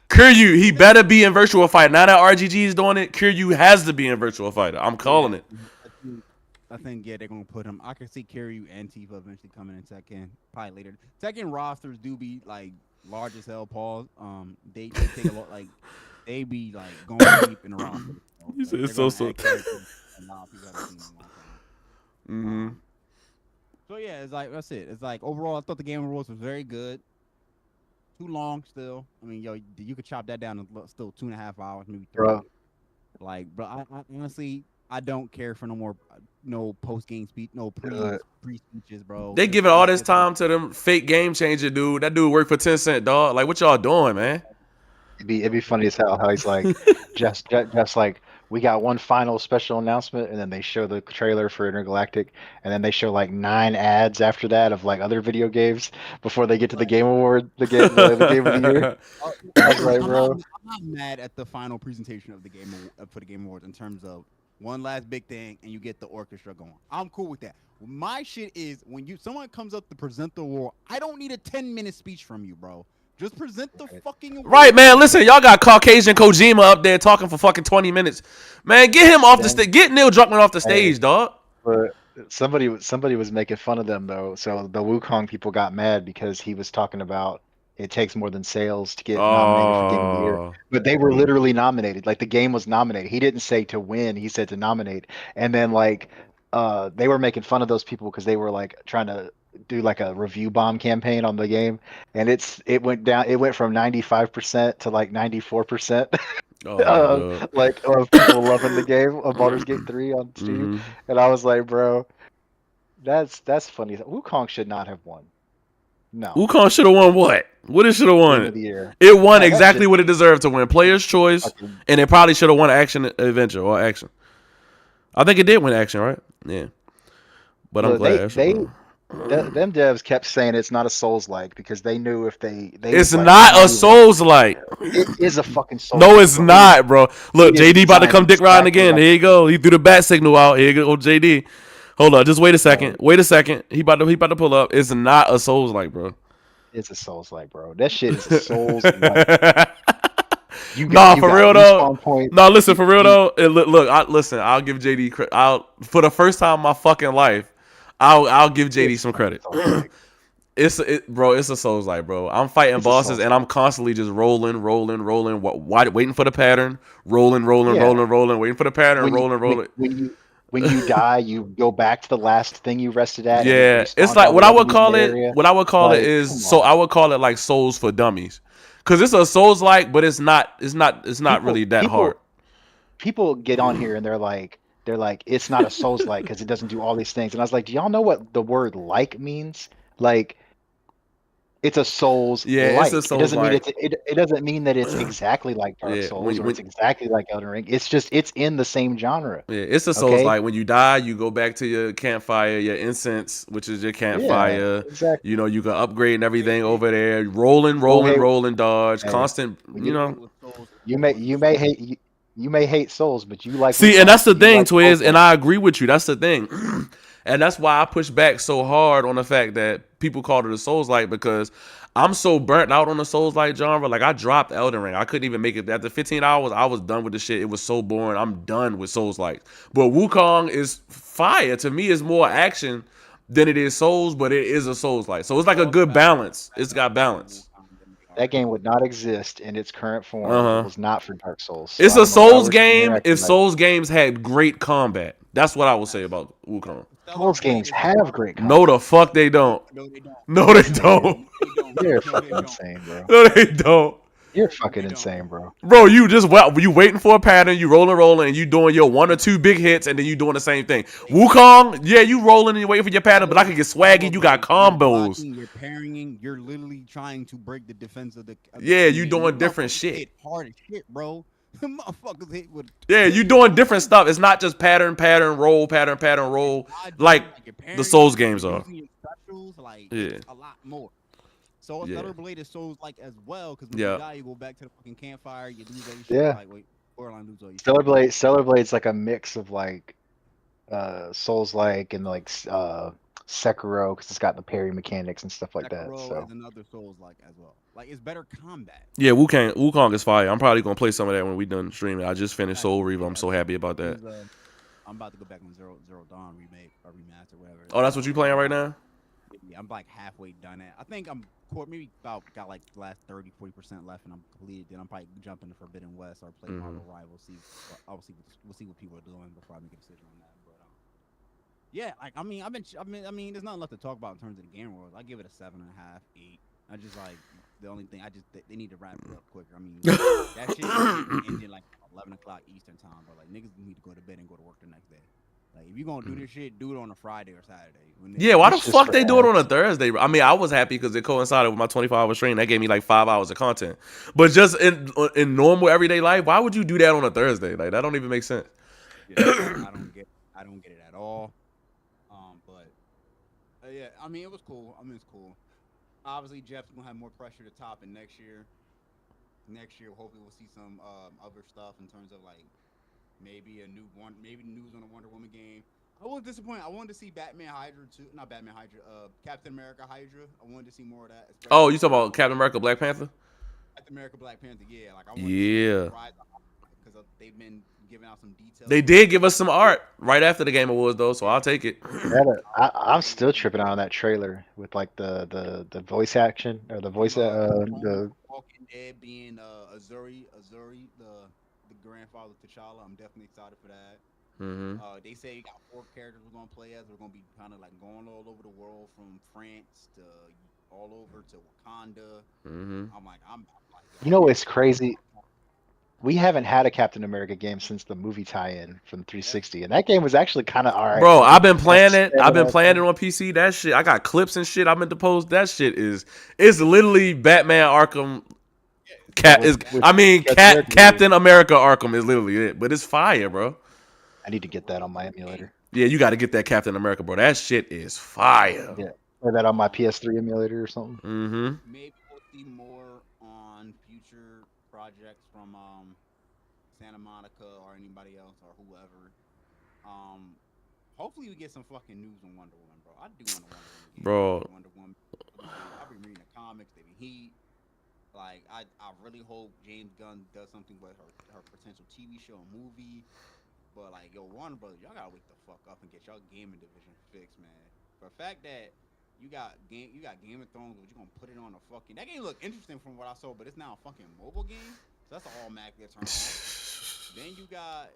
Kiryu, he better be in Virtual Fighter. Now that RGG is doing it, Kiryu has to be in Virtual Fighter. I'm calling it. I think they're gonna put him. I can see Kiryu and Tifa eventually coming in Tekken, probably later. Tekken rosters do be like large as hell. Pause. They take a lot. Like they be like going deep in the roster. You said it's so. So yeah, it's like that's it. It's like overall, I thought the Game Awards was very good. Too long still. I mean, yo, you could chop that down to still 2.5 hours, maybe bro. 3. Like, bro, I honestly I don't care for no more no post game speech, no Uh, pre speeches, bro. They Just giving all just this get the time to them fake game changer dude. That dude worked for 10 cent, dog. Like, what y'all doing, man? it'd be funny as hell how he's like, just like we got one final special announcement, and then they show the trailer for Intergalactic, and then they show like 9 ads after that of like other video games before they get to the right. Game Award, the game of the year. I was like, bro, I'm not mad at the final presentation of the for the Game Awards in terms of one last big thing and you get the orchestra going. I'm cool with that. My shit is when someone comes up to present the award, I don't need a 10-minute speech from you, bro. Just present the Right. fucking award. Right, man. Listen, y'all got Caucasian Kojima up there talking for fucking 20 minutes. Man, get him off the Then, stage. Get Neil Druckmann off the hey, stage, dog. but somebody was making fun of them though. So the Wukong people got mad because he was talking about it takes more than sales to get nominated for Game of the Year. Oh. But they were literally nominated. Like the game was nominated. He didn't say to win, he said to nominate. And then like they were making fun of those people because they were like trying to do like a review bomb campaign on the game. And it went from 95% to like 94%. Oh, my uh, God. like of people loving the game of Baldur's Gate 3 on Steam. Mm-hmm. And I was like, bro, that's funny. Wukong should not have won. No. Wukong should have won what? What it should have Game won? of the year. It won No, that exactly shit what it deserved to win. Player's choice, fucking and it probably should have won action adventure or action. I think it did win action, right? Yeah. But I'm look, glad. That's wrong. them devs kept saying it's not a Souls like because they knew if they It's was like not a remove it, Souls like. it is a fucking Souls No, like, it's bro. not, bro. Look, It is JD about to designed come dick riding exactly again. like Here you go. He threw the bat signal out. Here you go, JD. Hold on, just wait a second. bro. Wait a second. He about to pull up. It's not a Souls like, bro. It's a Souls like, bro. That shit is a Souls like. Nah, You for got real though. respawn point. Nah, listen, You, for real you though. Look, listen. I'll give JD. I'll for the first time in my fucking life. I'll give JD it's some fucking credit. Souls like. Bro. It's a Souls like, bro. I'm fighting It's a bosses Souls and like. I'm constantly just rolling, waiting for the pattern, Yeah. waiting for the pattern, when you when, rolling. when you die, you go back to the last thing you rested at, and it Yeah, it's respawns like all what the I would enemies in call the it. area. What I would call it Like, is come so I on. would call it like Souls for dummies, because it's a Souls like, but it's not. It's not People really that hard. people people get on here and they're like it's not a Souls like because it doesn't do all these things. And I was like, do y'all know what the word like means? Like it's a Souls Yeah, it's a like. It Souls doesn't mean like. it doesn't mean that it's exactly like Dark Yeah, Souls or it's exactly like Elden Ring. It's just it's in the same genre. yeah, it's a Souls Okay? like. When you die, you go back to your campfire, your incense, which is your Yeah, campfire. You exactly. know, you can upgrade and Hey, everything hey, over there. Oh hey, Rolling, dodge, hey, constant. the You know. thing with Souls you may was you may hate you may hate Souls, but you like See, and Wukong. that's the You thing, like Souls Twiz, and like. I agree with you. That's the thing. And that's why I push back so hard on the fact that people call it a Souls like, because I'm so burnt out on the Souls like genre. Like, I dropped Elden Ring. I couldn't even make it. After 15 hours, I was done with the shit. It was so boring. I'm done with Souls like. But Wukong is fire. To me, it's more action than it is Souls, but it is a Souls like. So it's like a Souls good better balance. It's got than balance. Wukong than they That are. game would not exist in its current form Uh if it huh. was not for Dark Souls. So It's I a don't know why Souls we're sitting here game if acting like Souls games had great combat. That's what I would say about Wukong. Stellar Souls Blade games is a have perfect great No, the combat. fuck they don't. no, they don't. No, they Yes, they do. don't. No, they don't. You're No, they fucking don't. insane, bro. No, they don't. You're No, fucking they don't. insane, bro. Bro, you waiting for a pattern, you rolling, and you doing your one or two big hits, and then you doing the same thing. Wukong, yeah, you rolling and you waiting for your pattern, but I can get Stellar swaggy. You got Blade, you're combos. blocking, you're parrying, you're literally trying to break the defense of the Yeah, you enemy. And doing them different motherfuckers shit. hit hard as shit, bro. Them motherfuckers hit with Yeah, you doing different stuff. It's not just pattern, roll, like dodging, like you're the parrying, Souls games you're are. using your specials. Like Yeah, it's a lot more. So a yeah, Stellar Blade is Souls like as well, because when you yeah. die, you go back to the fucking campfire, you lose all your shit. Yeah. Like wait, borderline lose all your Stellar shit. Blade Stellar Blade's like a mix of like Souls like and like Sekiro because it's got the parry mechanics and stuff like that. Sekiro So is another Souls like as well. Like it's better combat. Yeah, Wukong is fire. I'm probably gonna play some of that when we done streaming. I just finished Facts. Soul Reaver. I'm Yeah, so happy about that. I'm about to go back on Zero Dawn remake or remaster, whatever. Oh, that's what you playing right now? Yeah, I'm like halfway done at. I think I'm maybe about got like the last 30-40% left, and I'm completed. Then I'm probably jumping to Forbidden West or play Marvel Rivals. We'll see what people are doing before I make a decision on that. But Yeah, like I mean, there's nothing left to talk about in terms of the game world. I give it a 7.5, 8. I just like the only thing they need to wrap it up quicker. I mean, that shit ended like 11 o'clock Eastern time, but like niggas need to go to bed and go to work the next day. Like if you gonna do this shit, do it on a Friday or Saturday. When Yeah, why the It's just fuck for they do it on a ads. Thursday? I mean, I was happy because it coincided with my 24-hour stream. That gave me like 5 hours of content. But just in normal everyday life, why would you do that on a Thursday? Like that don't even make sense. yeah, I don't get it at all. But yeah, I mean it was cool. I mean it's cool. Obviously Jeff's gonna have more pressure to top it next year. Next year, hopefully we'll see some other stuff in terms of like maybe maybe news on a Wonder Woman game. I was disappointed. I wanted to see Batman Hydra too, not Batman Hydra, Captain America Hydra. I wanted to see more of that, Oh, especially you talking about Captain America, Black Panther? Captain America, Black Panther. Yeah, like I wanted to see Yeah. Rise because they've been giving out some details They on did that. give us some art right after the Game Awards though, so I'll take it. I'm still tripping out on that trailer with like the voice action or the voice the Walking Dead being Azuri, the grandfather of T'Challa. I'm definitely excited for that. Mm-hmm. They say you got 4 characters we're gonna play as. We're gonna be kind of like going all over the world from France to all over to Wakanda. Mm-hmm. I'm like, you yo, know I'm what's ready for this. crazy? We haven't had a Captain America game since the movie tie-in from Yeah, 360, and that game was actually kind of all right Bro, for I've the been playing it. I've been playing it experimental. on PC. That shit, I got clips and shit. I meant to post. That shit is, it's literally Batman Arkham. yeah, it's Yeah, Cat literally is, with Batman. I mean, Captain America game. Captain America Arkham is literally it. But it's fire, bro. I need to It's a get that real on my dope game. emulator. Yeah, you got to get that Captain America, bro. That shit is fire. Yeah, play that on my Um, PS3 emulator or something. Mm-hmm. Maybe we'll see more on future projects from Santa Monica or anybody else or whoever. Um, Hopefully we get some fucking news on Wonder Woman, bro. I do want a Wonder Woman game. I like Bro, Wonder Woman. I've been reading the comics. They been heat. Like I really hope James Gunn does something with her potential TV show and movie. But like, yo, Warner Brothers, y'all gotta wake the fuck up and get y'all gaming division fixed, man. For the fact that you got Game of Thrones, but you gonna put it on a fucking that game look interesting from what I saw, but it's now a fucking mobile game, so that's an automatic turn off. Then you got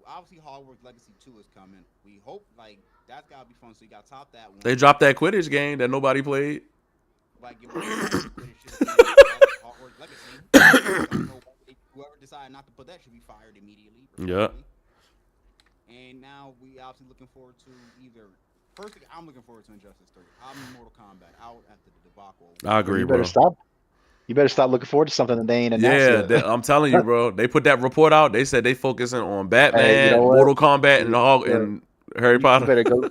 obviously Hogwarts Legacy 2 is coming. We hope like that's gotta be fun. So you got top that they one. dropped that Quidditch game that nobody played. Like give us some fucking Quidditch shit again. Hogwarts Legacy. Don't know why whoever decided not to put that should be fired immediately, Yeah. respectfully. And now we obviously looking forward to either. First thing I'm looking forward to Injustice 3. I'm Mortal Kombat out after the debacle I Well, agree, you better bro. stop. You better stop looking forward to something that they ain't announced Yeah, yet. I'm telling you, bro. They put that report out. They said they focusing on Hey, you know Batman, what? Mortal Kombat, and Look, and Harry you Potter. better go.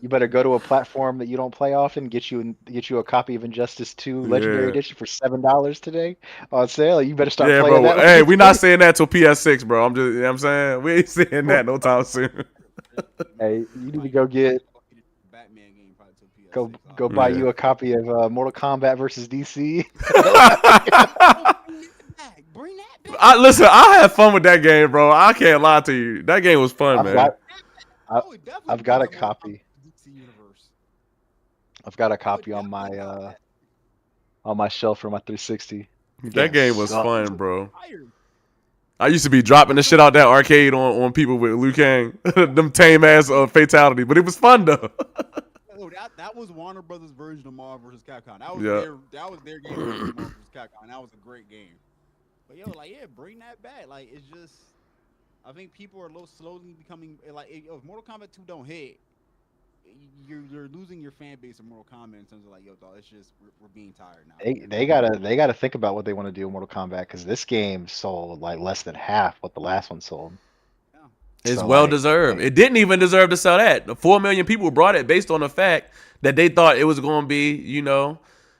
You better go to a platform that you don't play often. Get you a copy of Injustice 2 Legendary Yeah. Edition for $7 today on sale. You better start Yeah, playing bro. that when Hey, it's we not free. saying that till PS6, bro. I'm just, you know what I'm saying? We ain't saying that no time soon. Hey, you need to Like go get fucking Batman game probably to PS6. go buy Yeah. you a copy of Mortal Kombat versus DC. Oh, bring that back. Bring that back. Listen, I had fun with that game, bro. I can't lie to you. That game was fun, I've man. got Bring that back. I, I would definitely I've got bring a up Mortal Kombat copy. to the DC universe. I've got a I would copy definitely cop that. on my shelf for my 360. The That game game was That sucked. fun, shit was bro. fire. I used to be dropping the shit out that arcade on people with Liu Kang. Them tame ass fatality. But it was fun, though. Oh, that was Warner Brothers' version of Marvel vs. Capcom. Yeah. That was their game version of Marvel vs. Capcom. That was a great game. But yo, like yeah, bring that back. Like it's just, I think people are slowly becoming like if Mortal Kombat 2 don't hit, you're losing your fan base of Mortal Kombat in terms of like yo, dog, it's just we're being tired now. They gotta think about what they want to do in Mortal Kombat because this game sold like less than half what the last one sold. Yeah. It's So well like, deserved. It didn't even deserve to sell that. The 4 million people brought it based on the fact that they thought it was going to be,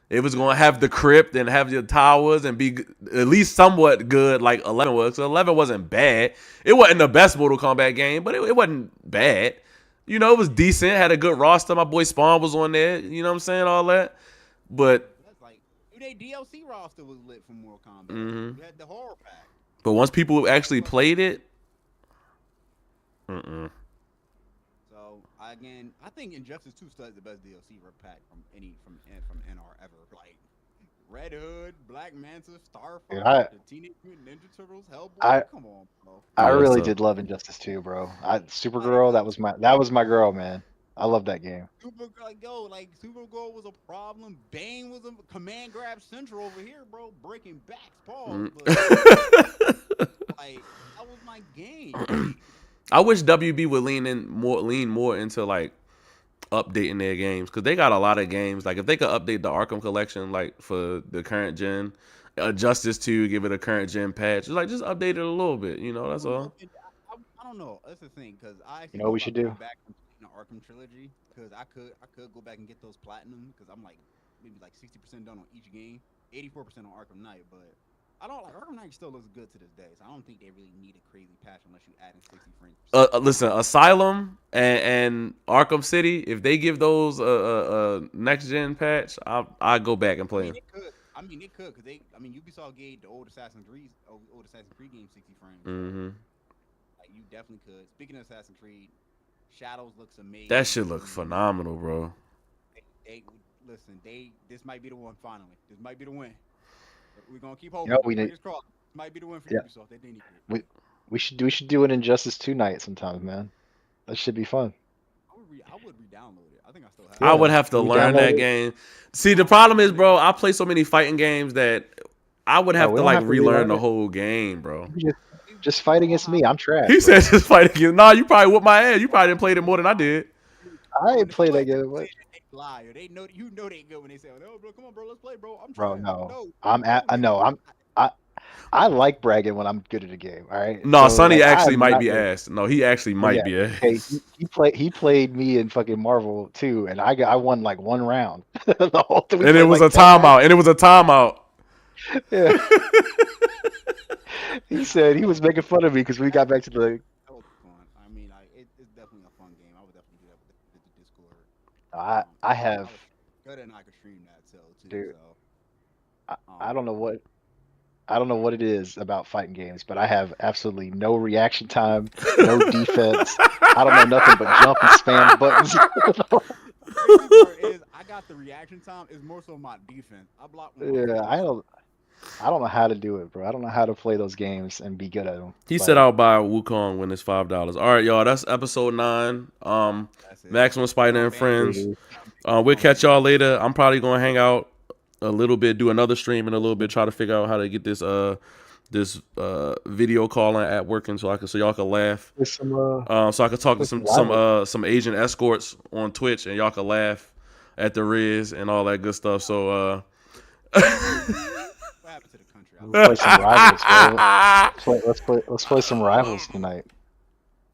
it was going to have the crypt and have the towers and be at least somewhat good like 11 was. So 11 wasn't bad. It wasn't the best Mortal Kombat game, but it wasn't bad. It was decent. Had a good roster. My boy Spawn was on there. You know what I'm saying? All that. But That's like their DLC roster was lit from Mortal Kombat. mhm. You had the horror pack. but once people actually played it, mm-mm. So again, I think Injustice 2 still has the best DLC pack from NR ever. Like Red Hood, Black Manta, dude, Starfire, the Teenage Mutant Ninja Turtles, I Hellboy. Come on, bro. I Yeah, really so did love Injustice 2, bro. Like Supergirl, that was my girl, man. I love that game. Supergirl was a problem. Bane was a command grab central over here, bro. Breaking backs, Paul. Mm. But like that was my game. Like I wish WB would lean more into like updating their games because they got a lot of games. Like if they could update the Arkham collection, like for the current gen, Justice 2, give it a current gen patch. Just update it a little bit. That's all. I don't know. That's the thing because I You actually know what thought we about should going do? back and playing the Arkham trilogy because I could go back and get those platinum because I'm like maybe like 60% done on each game, 84% on Arkham Knight, but I don't like Arkham Knight still looks good to this day, so I don't think they really need a crazy patch unless you add in 60 frames. Listen, Asylum and Arkham City, if they give those a next gen patch, I go back and I play mean, them. it could. I mean, it could because they. I mean, Ubisoft gave the old Assassin's Creed game 60 frames. So, Hmm. like, you definitely could. Speaking of Assassin's Creed, Shadows looks amazing. That shit look phenomenal, bro. They listen. This might be the one. Finally, this might be the win. We're gonna keep hoping. You know we need. Fingers crossed. This might be the win for Yeah, Ubisoft. They need it. we should do an Injustice 2 night sometimes, man. That should be fun. I would re-download it. I think I still have I it. would Yeah, have to we learn download that it. game. See, the problem is, bro, I play so many fighting games that I would No, have we to don't like have to relearn relearn the it. whole game, bro. You just You fight don't against have me. I'm to. He trash, said bro. just fight again. Nah, you probably whooped my ass. You probably didn't play it more than I did. I Bro, ain't if played that somebody game play much, it, they lie. Or they know they good when they say, "Oh, bro, come on, bro, let's play, bro. I'm bro. trying." No, No, I'm come at. on, I man. know. I I like bragging when I'm good at a game. All right. No, So Sonny like actually I'm might not be good. ass. No, he actually But might yeah. be Hey, ass. he played me in fucking Marvel too, and I won like one round. The whole thing we And it played was a like 10 timeout. matches. And it was a timeout. Yeah. He Nah, said he was making fun of me because we got back to the. that was fun. I mean, it's definitely a fun game. I would definitely do that with the Discord. I have, I was good and I could stream that too. dude. So, I um, don't know what. I don't know what it is about fighting games, but I have absolutely no reaction time, no defense. I don't know nothing but jump and spam buttons. the crazy part is I got the reaction time. Is more so my defense. I block with my Yeah, face. I don't know how to do it, bro. I don't know how to play those games and be good at them. He said Like, I'll buy Wukong when it's $5. All right, y'all. That's episode 9. That's it. Maximum Spider and Bang. Friends. dude, We'll catch y'all later. I'm probably gonna hang out a little bit, do another stream in a little bit, try to figure out how to get this video calling at working so y'all can laugh. with some So I could talk to with some rivals. some Asian escorts on Twitch and y'all can laugh at the Riz and all that good stuff. So What happened to the country? Let's play some rivals, bro. Let's play some rivals tonight.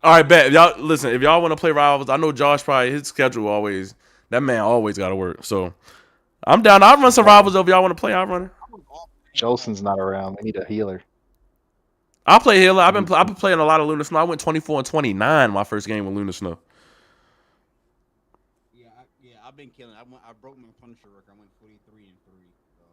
all right, bet y'all listen. If y'all want to play rivals, I know Josh probably his schedule always. That man always got to work. So I'm down. I'll run some rivals over. Y'all want to play? I'll run it. Jolson's not around. We need a healer. I'll play healer. I've been playing a lot of Luna Snow. I went 24-29 my first game with Luna Snow. Yeah, I've been killing. I broke my Punisher record. I went 43-3. So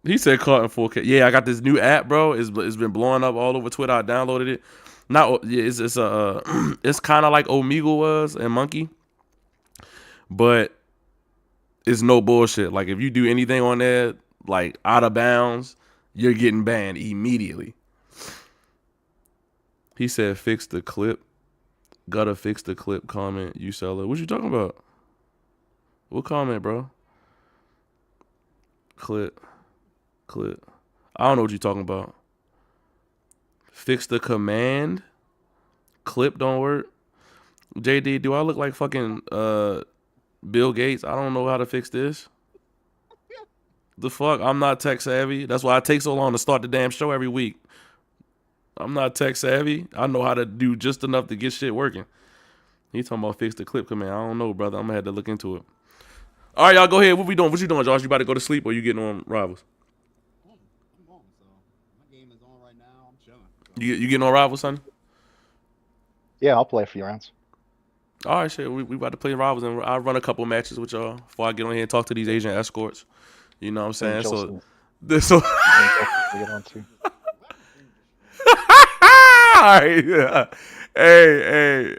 He said caught in 4K. Yeah, I got this new app, bro. It's been blowing up all over Twitter. I downloaded it. Not yeah, it's a it's kind of like Omegle was and Monkey, but it's no bullshit. Like if you do anything on there like out of bounds, you're getting banned immediately. He said fix the clip. Gotta fix the clip comment, you seller. What you talking about? What comment, bro? Clip. I don't know what you talking about. Fix the command. Clip don't work. JD, do I look like fucking Bill Gates? I don't know how to fix this. The fuck? I'm not tech savvy. That's why I take so long to start the damn show every week. I'm not tech savvy. I know how to do just enough to get shit working. He talking about fix the clip command. I don't know, brother. I'm gonna have to look into it. All right, y'all go ahead. What we doing? What you doing, Josh? You about to go to sleep or you getting on Rivals? I'm on. So my game is on right now. I'm chilling. So. You getting on Rivals, son? Yeah, I'll play a few rounds. All right, shit. We about to play Rivals and I'll run a couple matches with y'all before I get on here and talk to these Asian escorts. You know what I'm saying? So this. All Get on too. right. Yeah. Hey.